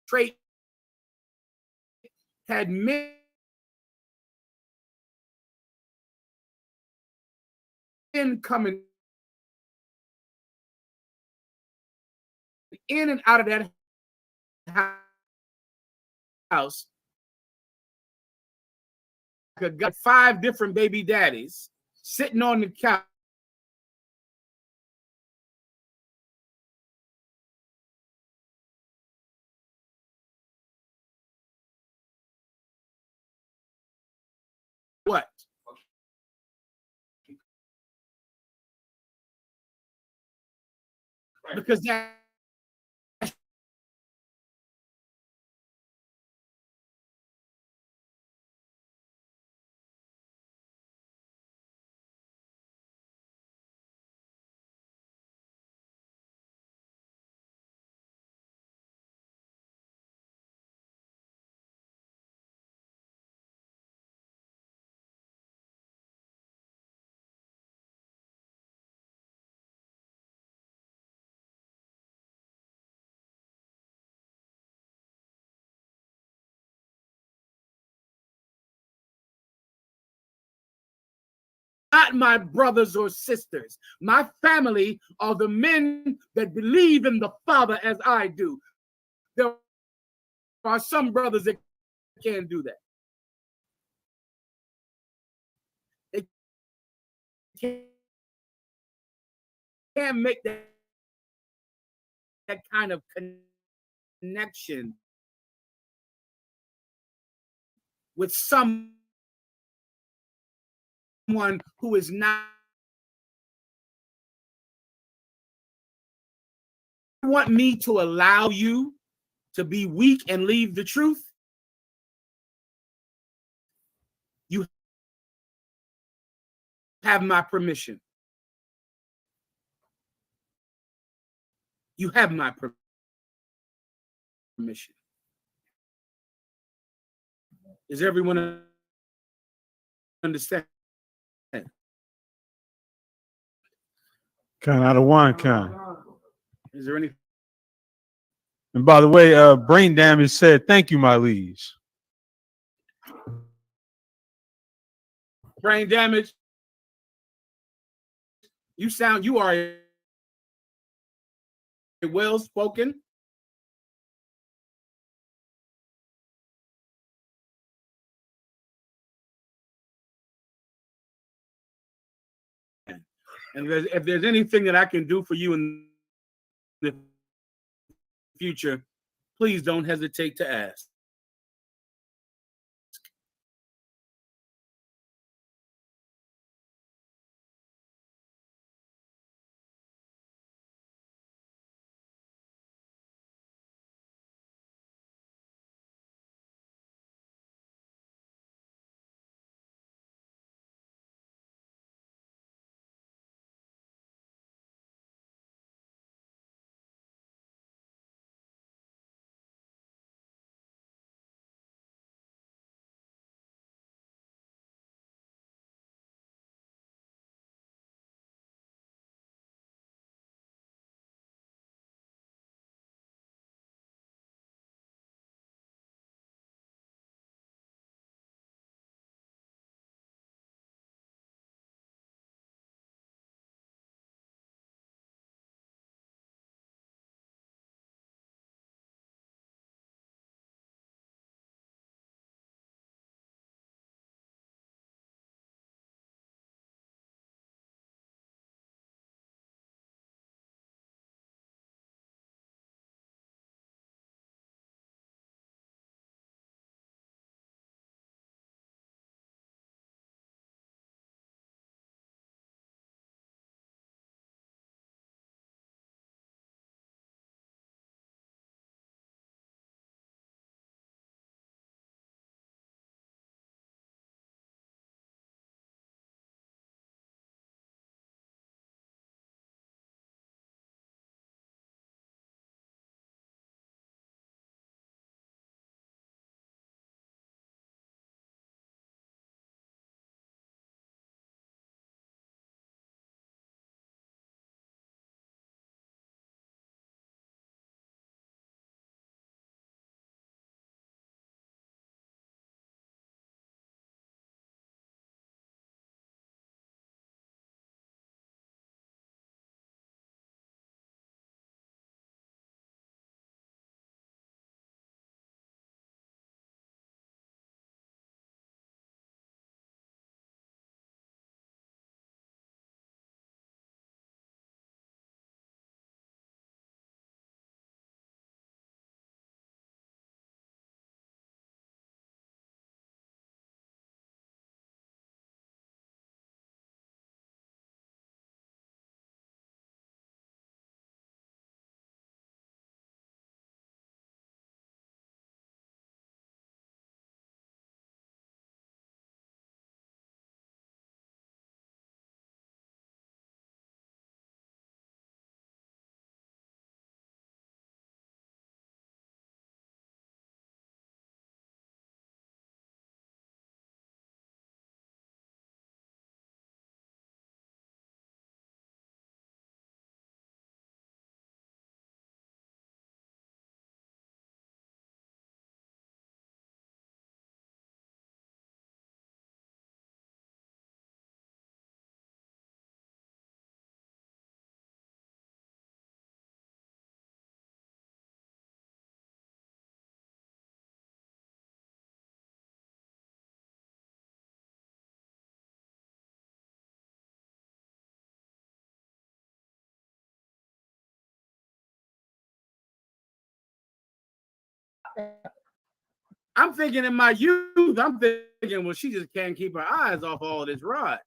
trait had men coming in and out of that house. Got 5 different baby daddies sitting on the couch. What? because that not my brothers or sisters. My family are the men that believe in the Father as I do. There are some brothers that can't do that. They can't make that kind of connection with someone who is not. You want me to allow you to be weak and leave the truth? You have my permission. You have my permission. Does everyone understand? Kind out of one kind. Is there any? And by the way, Brain Damage said, "Thank you, my liege." Brain Damage. You are well spoken. And if there's anything that I can do for you in the future, please don't hesitate to ask. I'm thinking in my youth, I'm thinking, well, she just can't keep her eyes off all of this rod.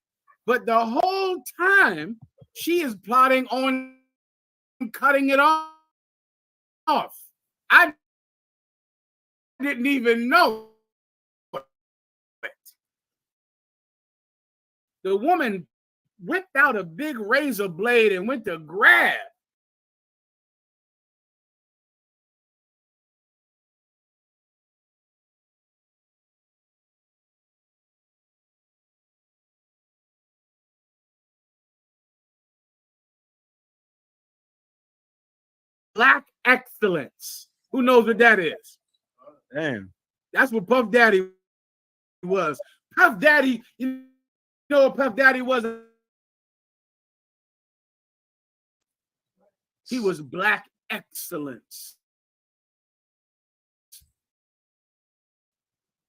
But the whole time, she is plotting on cutting it off. I didn't even know it. The woman whipped out a big razor blade and went to grab black excellence. Who knows what that is? Damn. That's what Puff Daddy was. Puff Daddy, you know what Puff Daddy was? He was black excellence.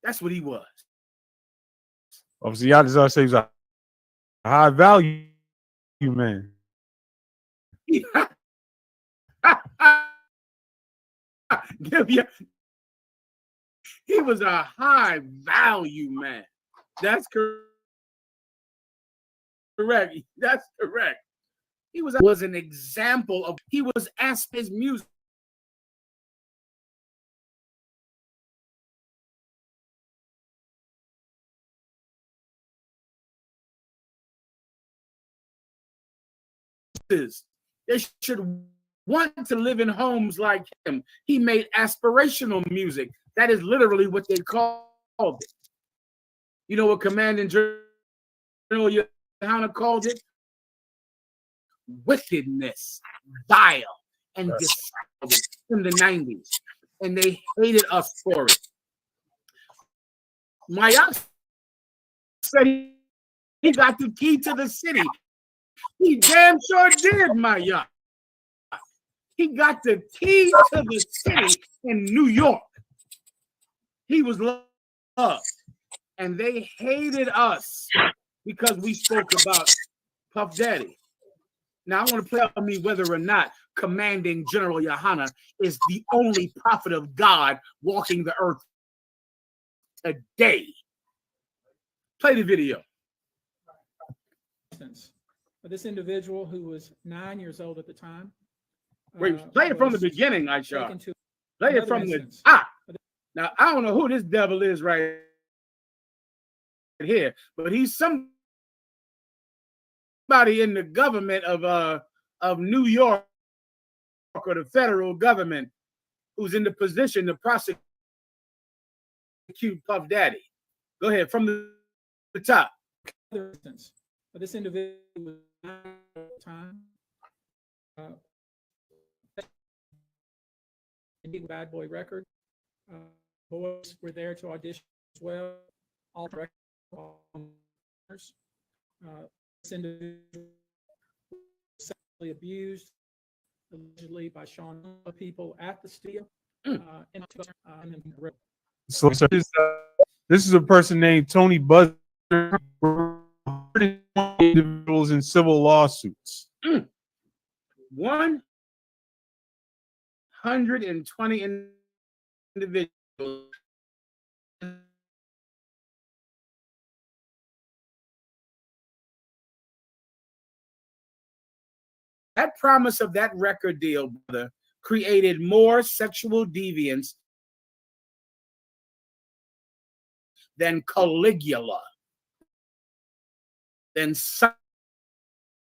That's what he was. Obviously, y'all just say he's a high value man. He was a high value man. That's correct. That's correct. He was an example of, he was asked his music. They should want to live in homes like him. He made aspirational music. That is literally what they called it. You know what Commanding General Yohana called it? Wickedness, vile, and depravity in the 90s. And they hated us for it. Mayak said he got the key to the city. He damn sure did, Mayak. He got the key to the city in New York. He was loved. And they hated us because we spoke about Puff Daddy. Now, I want to play on me whether or not Commanding General Yohana is the only prophet of God walking the earth today. Play the video. This individual who was 9 years old at the time. Wait, play it from the beginning, Isupk. Play it from the top. Now, I don't know who this devil is right here, but he's somebody in the government of New York or the federal government who's in the position to prosecute Puff Daddy. Go ahead, from the top. This individual was 9 at the time. Big Bad Boy record. Boys were there to audition as well. All this individual was sexually abused allegedly by Sean people at the studio. So this is a person named Tony Buzzer. Individuals in civil lawsuits. 120 individuals. That promise of that record deal, brother, created more sexual deviance than Caligula, than Sodom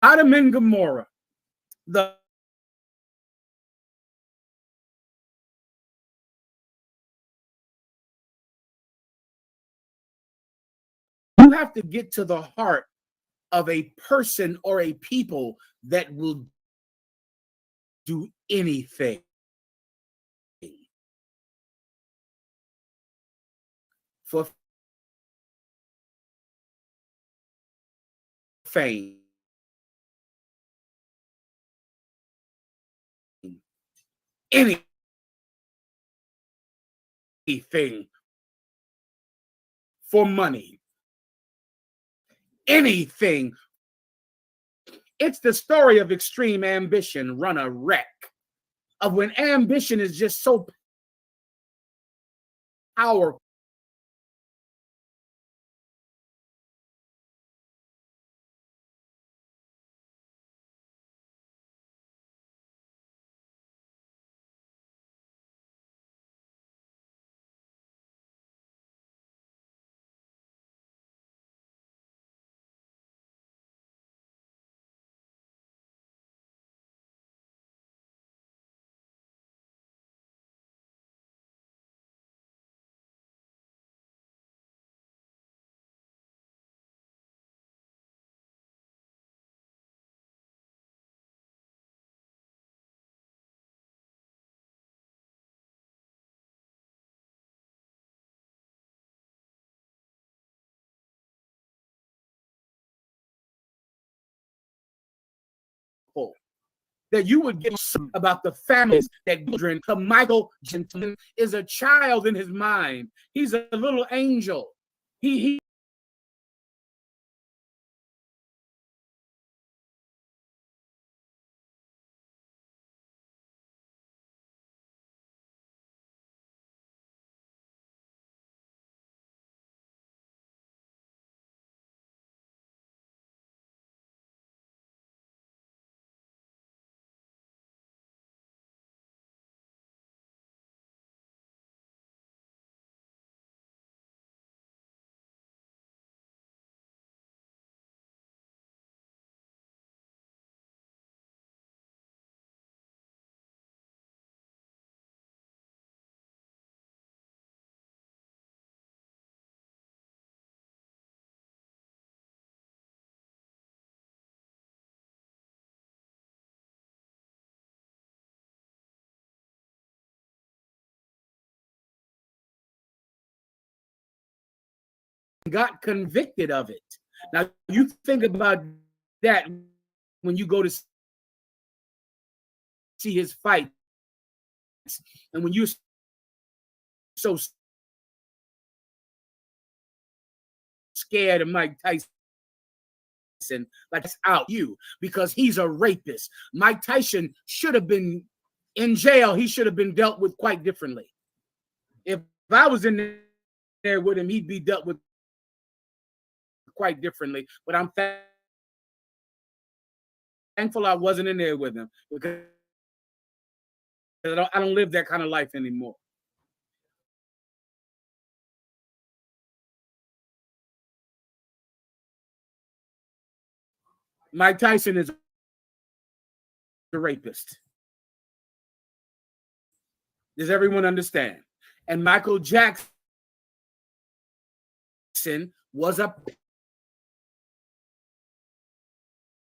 and Gomorrah. You have to get to the heart of a person or a people that will do anything for fame. Anything for money. Anything. It's the story of extreme ambition run a wreck, of when ambition is just so powerful. That you would get about the families that children. Michael Gentleman is a child in his mind. He's a little angel. He got convicted of it. Now you think about that when you go to see his fight, and when you're so scared of Mike Tyson, like it's out you because he's a rapist. Mike Tyson should have been in jail. He should have been dealt with quite differently. If I was in there with him, he'd be dealt with quite differently. But I'm thankful I wasn't in there with him because I don't live that kind of life anymore. Mike Tyson is a rapist. Does everyone understand? And Michael Jackson was a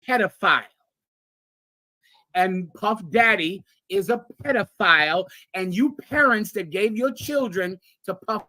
pedophile. And Puff Daddy is a pedophile. And you parents that gave your children to Puff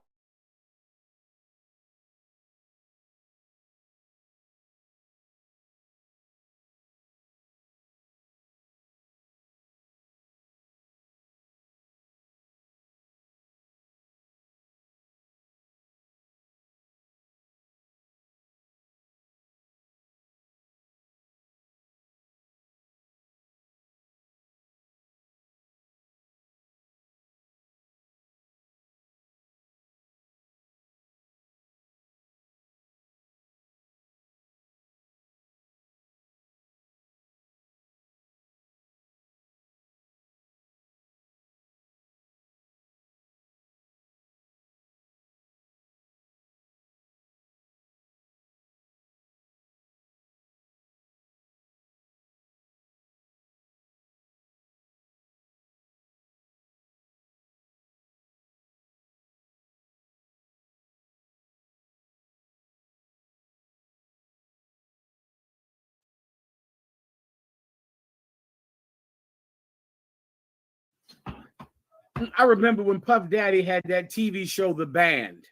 I remember when Puff Daddy had that TV show, The Band,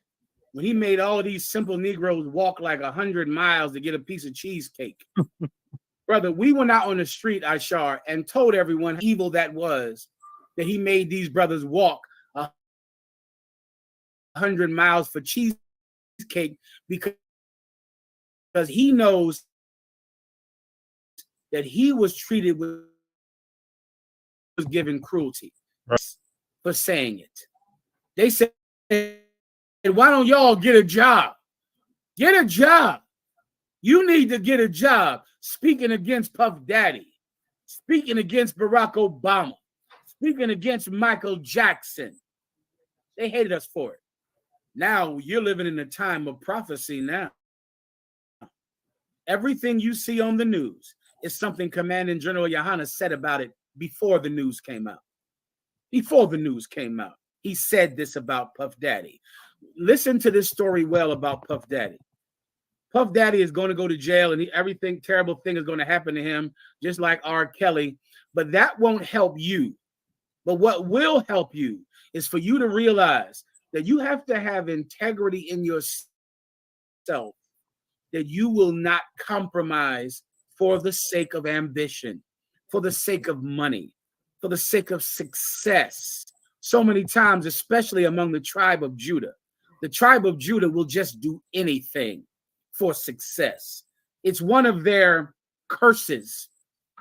when he made all of these simple Negroes walk like 100 miles to get a piece of cheesecake. Brother, we went out on the street, Ishar, and told everyone how evil that was, that he made these brothers walk 100 miles for cheesecake because he knows that he was treated with, was given cruelty for saying it. They said why don't y'all get a job? Get a job. You need to get a job. Speaking against Puff Daddy, speaking against Barack Obama, speaking against Michael Jackson. They hated us for it. Now you're living in a time of prophecy now. Everything you see on the news is something Commanding General Yohana said about it before the news came out. Before the news came out, he said this about Puff Daddy. Listen to this story well about Puff Daddy. Puff Daddy is going to go to jail, and everything terrible thing is going to happen to him, just like R. Kelly. But that won't help you. But what will help you is for you to realize that you have to have integrity in yourself, that you will not compromise for the sake of ambition, for the sake of money, for the sake of success. So many times, especially among the tribe of Judah will just do anything for success. It's one of their curses,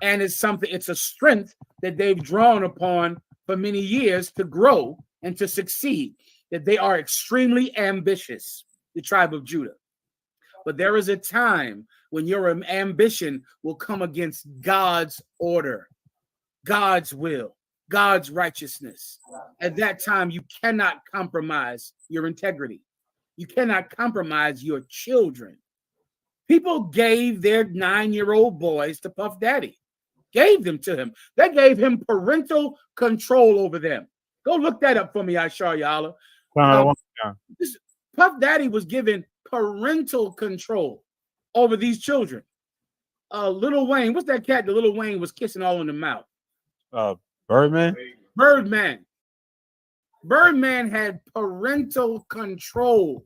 and it's a strength that they've drawn upon for many years to grow and to succeed, that they are extremely ambitious, the tribe of Judah. But there is a time when your ambition will come against God's order, God's will, God's righteousness. At that time, you cannot compromise your integrity. You cannot compromise your children. People gave their 9-year-old boys to Puff Daddy, gave them to him. They gave him parental control over them. Go look that up for me, Aishar Yala. Puff Daddy was given parental control over these children. Lil Wayne, what's that cat that Lil Wayne was kissing all in the mouth? Birdman? Birdman had parental control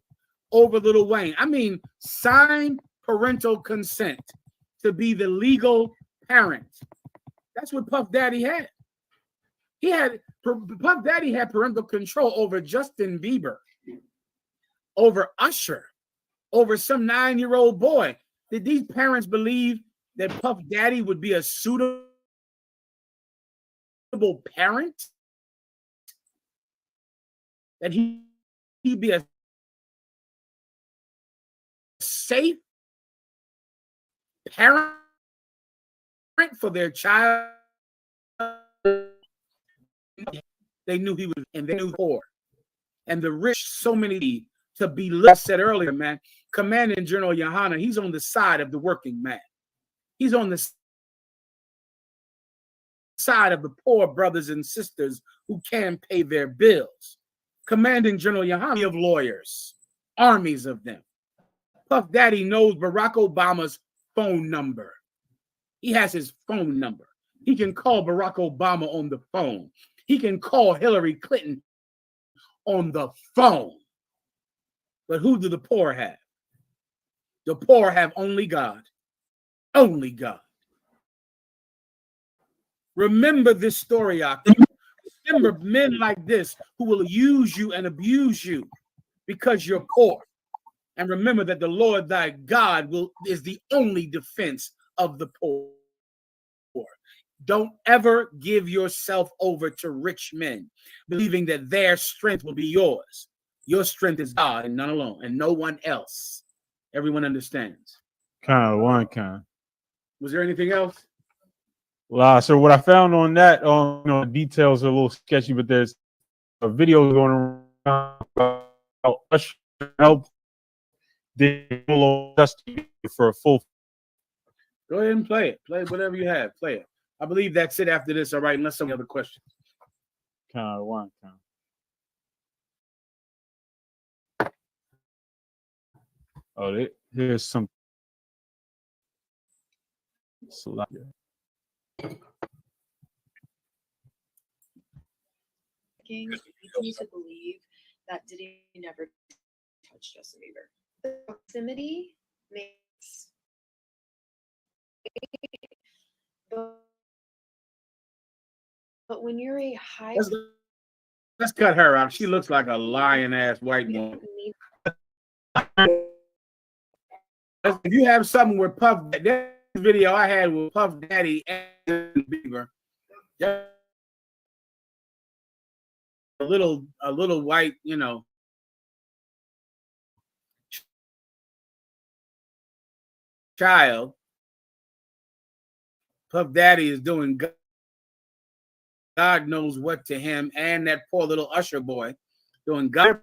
over Lil Wayne. I mean, signed parental consent to be the legal parent. That's what Puff Daddy had. Puff Daddy had parental control over Justin Bieber, over Usher, over some 9-year-old boy. Did these parents believe that Puff Daddy would be a suitable parent? That he'd be a safe parent for their child? They knew he was, and they knew poor. And the rich, so many to be, I said earlier, man, Commanding General Yohana, he's on the side of the working man. He's on the side of the poor brothers and sisters who can't pay their bills. Commanding General Yohana of lawyers, armies of them. Puff Daddy knows Barack Obama's phone number. He has his phone number. He can call Barack Obama on the phone. He can call Hillary Clinton on the phone. But who do the poor have? The poor have only God. Only God. Remember this story, Aki. Remember men like this who will use you and abuse you because you're poor. And remember that the Lord thy God is the only defense of the poor. Don't ever give yourself over to rich men, believing that their strength will be yours. Your strength is God and none alone, and no one else. Everyone understands. Was there anything else? Well, so what I found on that, details are a little sketchy, but there's a video going around about Usher help for a full. Go ahead and play it. Play whatever you have. Play it. I believe that's it after this. All right, unless some other questions. Oh, here's some. Continue to believe that Diddy never touched Justin Bieber. The proximity makes, but when you're a high, let's cut her out. She looks like a lion-ass white woman. If you have something with Puff, that video I had with Puff Daddy and Bieber, a little white, child, Puff Daddy is doing God knows what to him, and that poor little Usher boy doing God.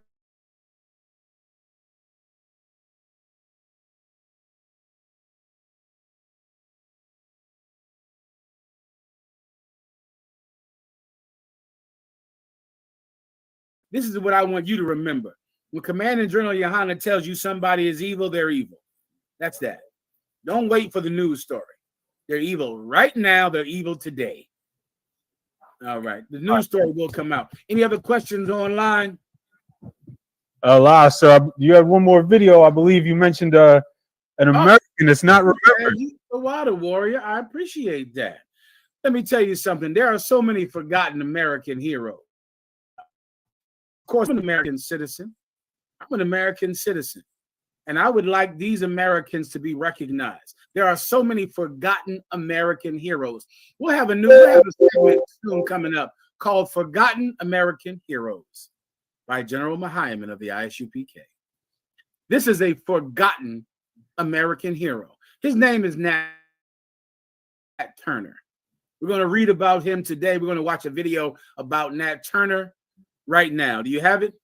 This is what I want you to remember. When Commander General Yohana tells you somebody is evil, they're evil. That's that. Don't wait for the news story. They're evil right now. They're evil today. All right. The news story will come out. Any other questions online? So you have one more video. I believe you mentioned an American that's not remembered. The Water Warrior. I appreciate that. Let me tell you something. There are so many forgotten American heroes. Of course, I'm an American citizen. I'm an American citizen. And I would like these Americans to be recognized. There are so many forgotten American heroes. We'll have a segment soon coming up called Forgotten American Heroes by General Mahiaman of the Isupk. This is a forgotten American hero. His name is Nat Turner. We're going to read about him today. We're going to watch a video about Nat Turner right now. Do you have it?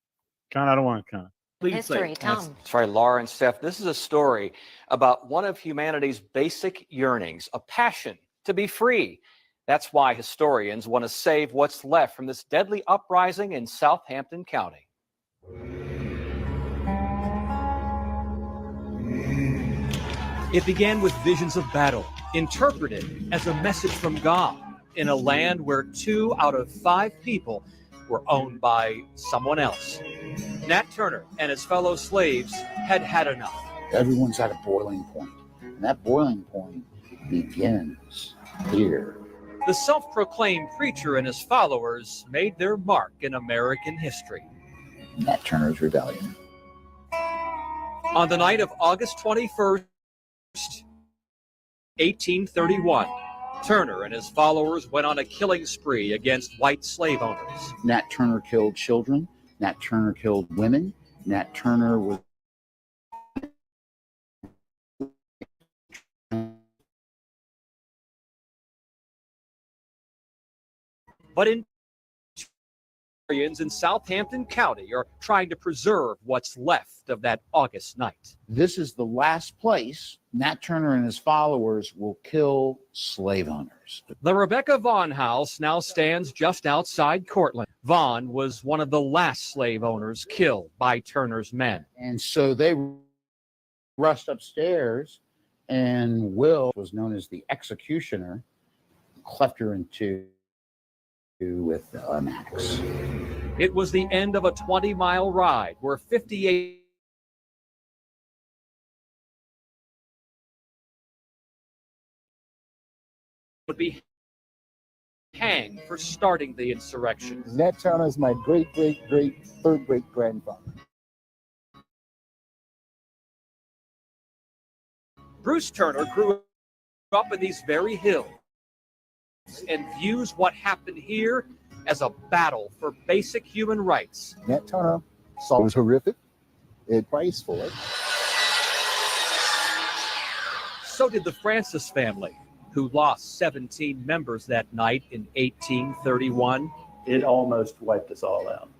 I don't want to. History, Tom. That's right, Laura and Steph. This is a story about one of humanity's basic yearnings, a passion to be free. That's why historians want to save what's left from this deadly uprising in Southampton County. It began with visions of battle, interpreted as a message from God, in a land where 2 out of 5 people were owned by someone else. Nat Turner and his fellow slaves had had enough. Everyone's at a boiling point, and that boiling point begins here. The self-proclaimed preacher and his followers made their mark in American history. Nat Turner's Rebellion. On the night of August 21st, 1831, Turner and his followers went on a killing spree against white slave owners. Nat Turner killed children. Nat Turner killed women. Nat Turner was But in Southampton County are trying to preserve what's left of that August night. This is the last place Nat Turner and his followers will kill slave owners. The Rebecca Vaughn house now stands just outside Cortland. Vaughn was one of the last slave owners killed by Turner's men. And so they rushed upstairs, and Will was known as the executioner, cleft her in two with an axe. It was the end of a 20-mile ride where 58 would be hanged for starting the insurrection. Nat Turner is my third great grandfather. Bruce Turner grew up in these very hills and views what happened here as a battle for basic human rights. Nat Turner saw it was horrific. It priced for it. So did the Francis family, who lost 17 members that night in 1831. It almost wiped us all out.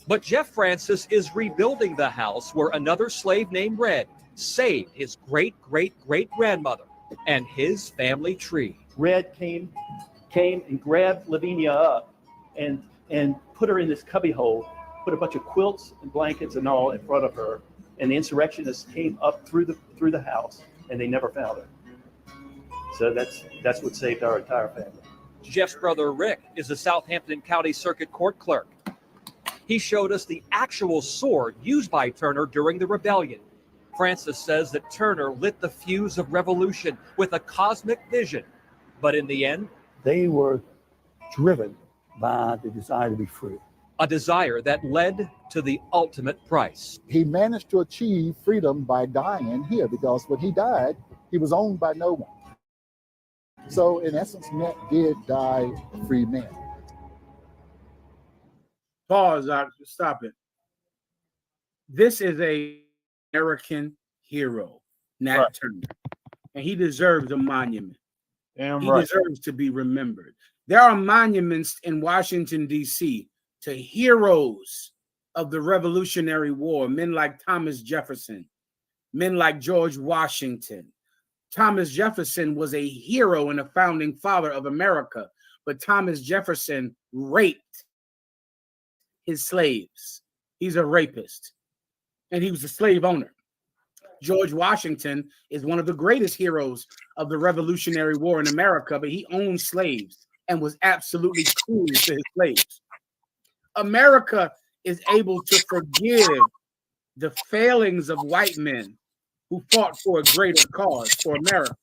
But Jeff Francis is rebuilding the house where another slave named Red saved his great-great-great-grandmother and his family tree. Red came and grabbed Lavinia up and put her in this cubby hole, put a bunch of quilts and blankets and all in front of her, and the insurrectionists came up through the house, and they never found her. So that's what saved our entire family. Jeff's brother Rick is the Southampton County Circuit Court clerk. He showed us the actual sword used by Turner during the rebellion. Francis says that Turner lit the fuse of revolution with a cosmic vision, but in the end, they were driven by the desire to be free. A desire that led to the ultimate price. He managed to achieve freedom by dying here, because when he died, he was owned by no one. So in essence, Nat did die a free man. Pause, stop it. This is a American hero, Nat Turner. and he deserves a monument. Damn He right. deserves to be remembered. There are monuments in Washington, D.C. to heroes of the Revolutionary War, men like Thomas Jefferson, men like George Washington. Thomas Jefferson was a hero and a founding father of America, but Thomas Jefferson raped his slaves. He's a rapist, and he was a slave owner. George Washington is one of the greatest heroes of the Revolutionary War in America, but he owned slaves and was absolutely cruel to his slaves. America is able to forgive the failings of white men who fought for a greater cause for America.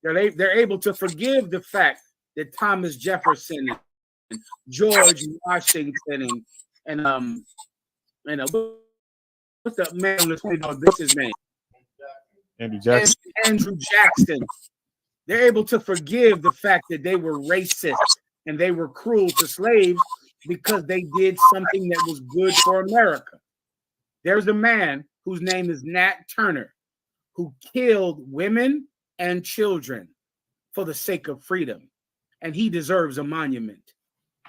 They're able to forgive the fact that Thomas Jefferson and George Washington and what's the man on the $20? What's his name? Andrew Jackson. Andrew Jackson. They're able to forgive the fact that they were racist and they were cruel to slaves because they did something that was good for America. There's a man whose name is Nat Turner who killed women and children for the sake of freedom, and he deserves a monument.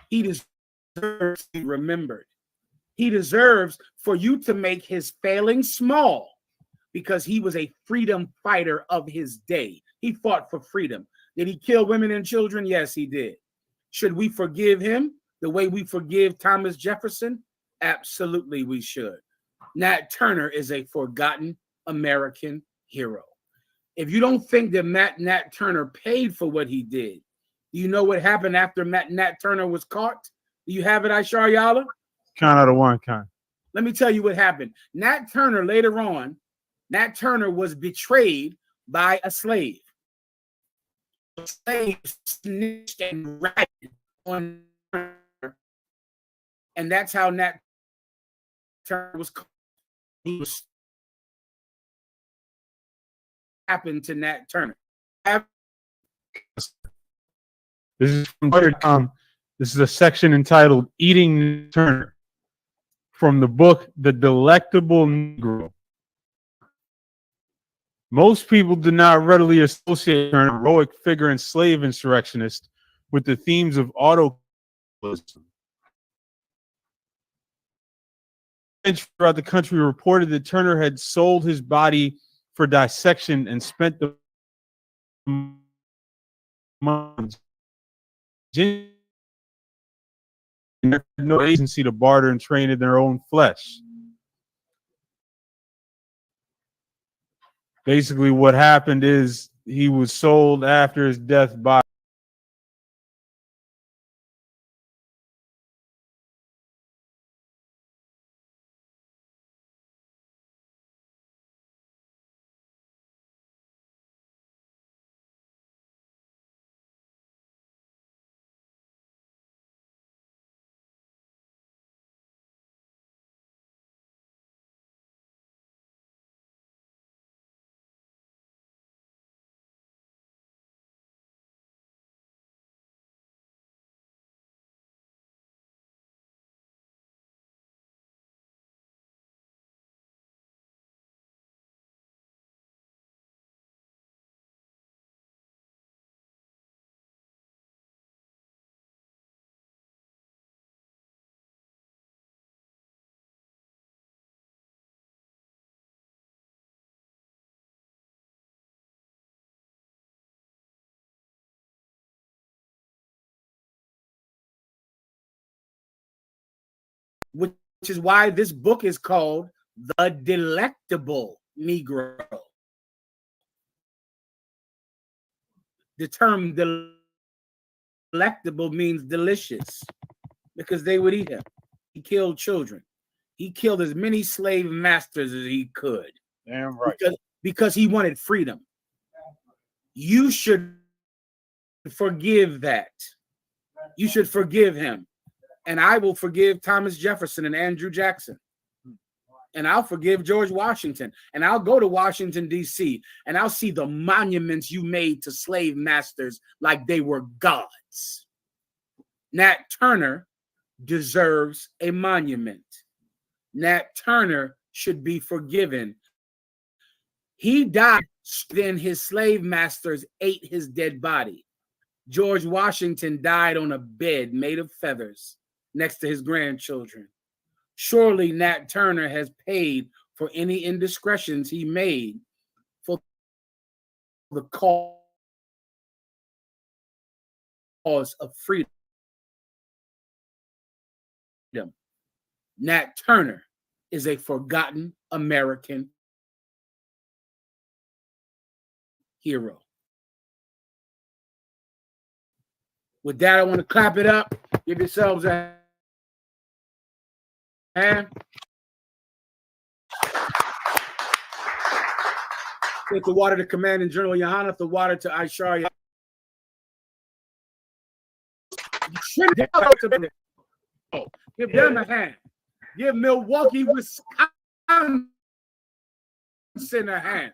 He deserves to be remembered. He deserves for you to make his failings small, because he was a freedom fighter of his day. He fought for freedom. Did he kill women and children? Yes, he did. Should we forgive him the way we forgive Thomas Jefferson? Absolutely, we should. Nat Turner is a forgotten American hero. If you don't think that Nat Turner paid for what he did, do you know what happened after Nat Turner was caught? Do you have it, Ishar Yala? Kind out of one kind. Let me tell you what happened. Nat Turner later on, Nat Turner was betrayed by a slave. The slave snitched and ratted on Turner, and that's how Nat Turner was caught. He was happened to Nat Turner. This is from this is a section entitled "Eating Turner" from the book "The Delectable Negro." Most people do not readily associate an heroic figure and slave insurrectionist with the themes of autocracy. Throughout the country reported that Turner had sold his body for dissection and spent the months no agency to barter and train in their own flesh. Basically, what happened is he was sold after his death by which is why this book is called The Delectable Negro. The term delectable means delicious because they would eat him. He killed children. He killed as many slave masters as he could. Damn right. Because he wanted freedom. You should forgive that. You should forgive him. And I will forgive Thomas Jefferson and Andrew Jackson. And I'll forgive George Washington. And I'll go to Washington, D.C., and I'll see the monuments you made to slave masters like they were gods. Nat Turner deserves a monument. Nat Turner should be forgiven. He died, then his slave masters ate his dead body. George Washington died on a bed made of feathers next to his grandchildren. Surely Nat Turner has paid for any indiscretions he made for the cause of freedom. Nat Turner is a forgotten American hero. With that, I want to clap it up. Give yourselves a hand. Take the water to Commanding General Yohanna, the water to Aishar. Give them a hand. Give Milwaukee, Wisconsin a hand.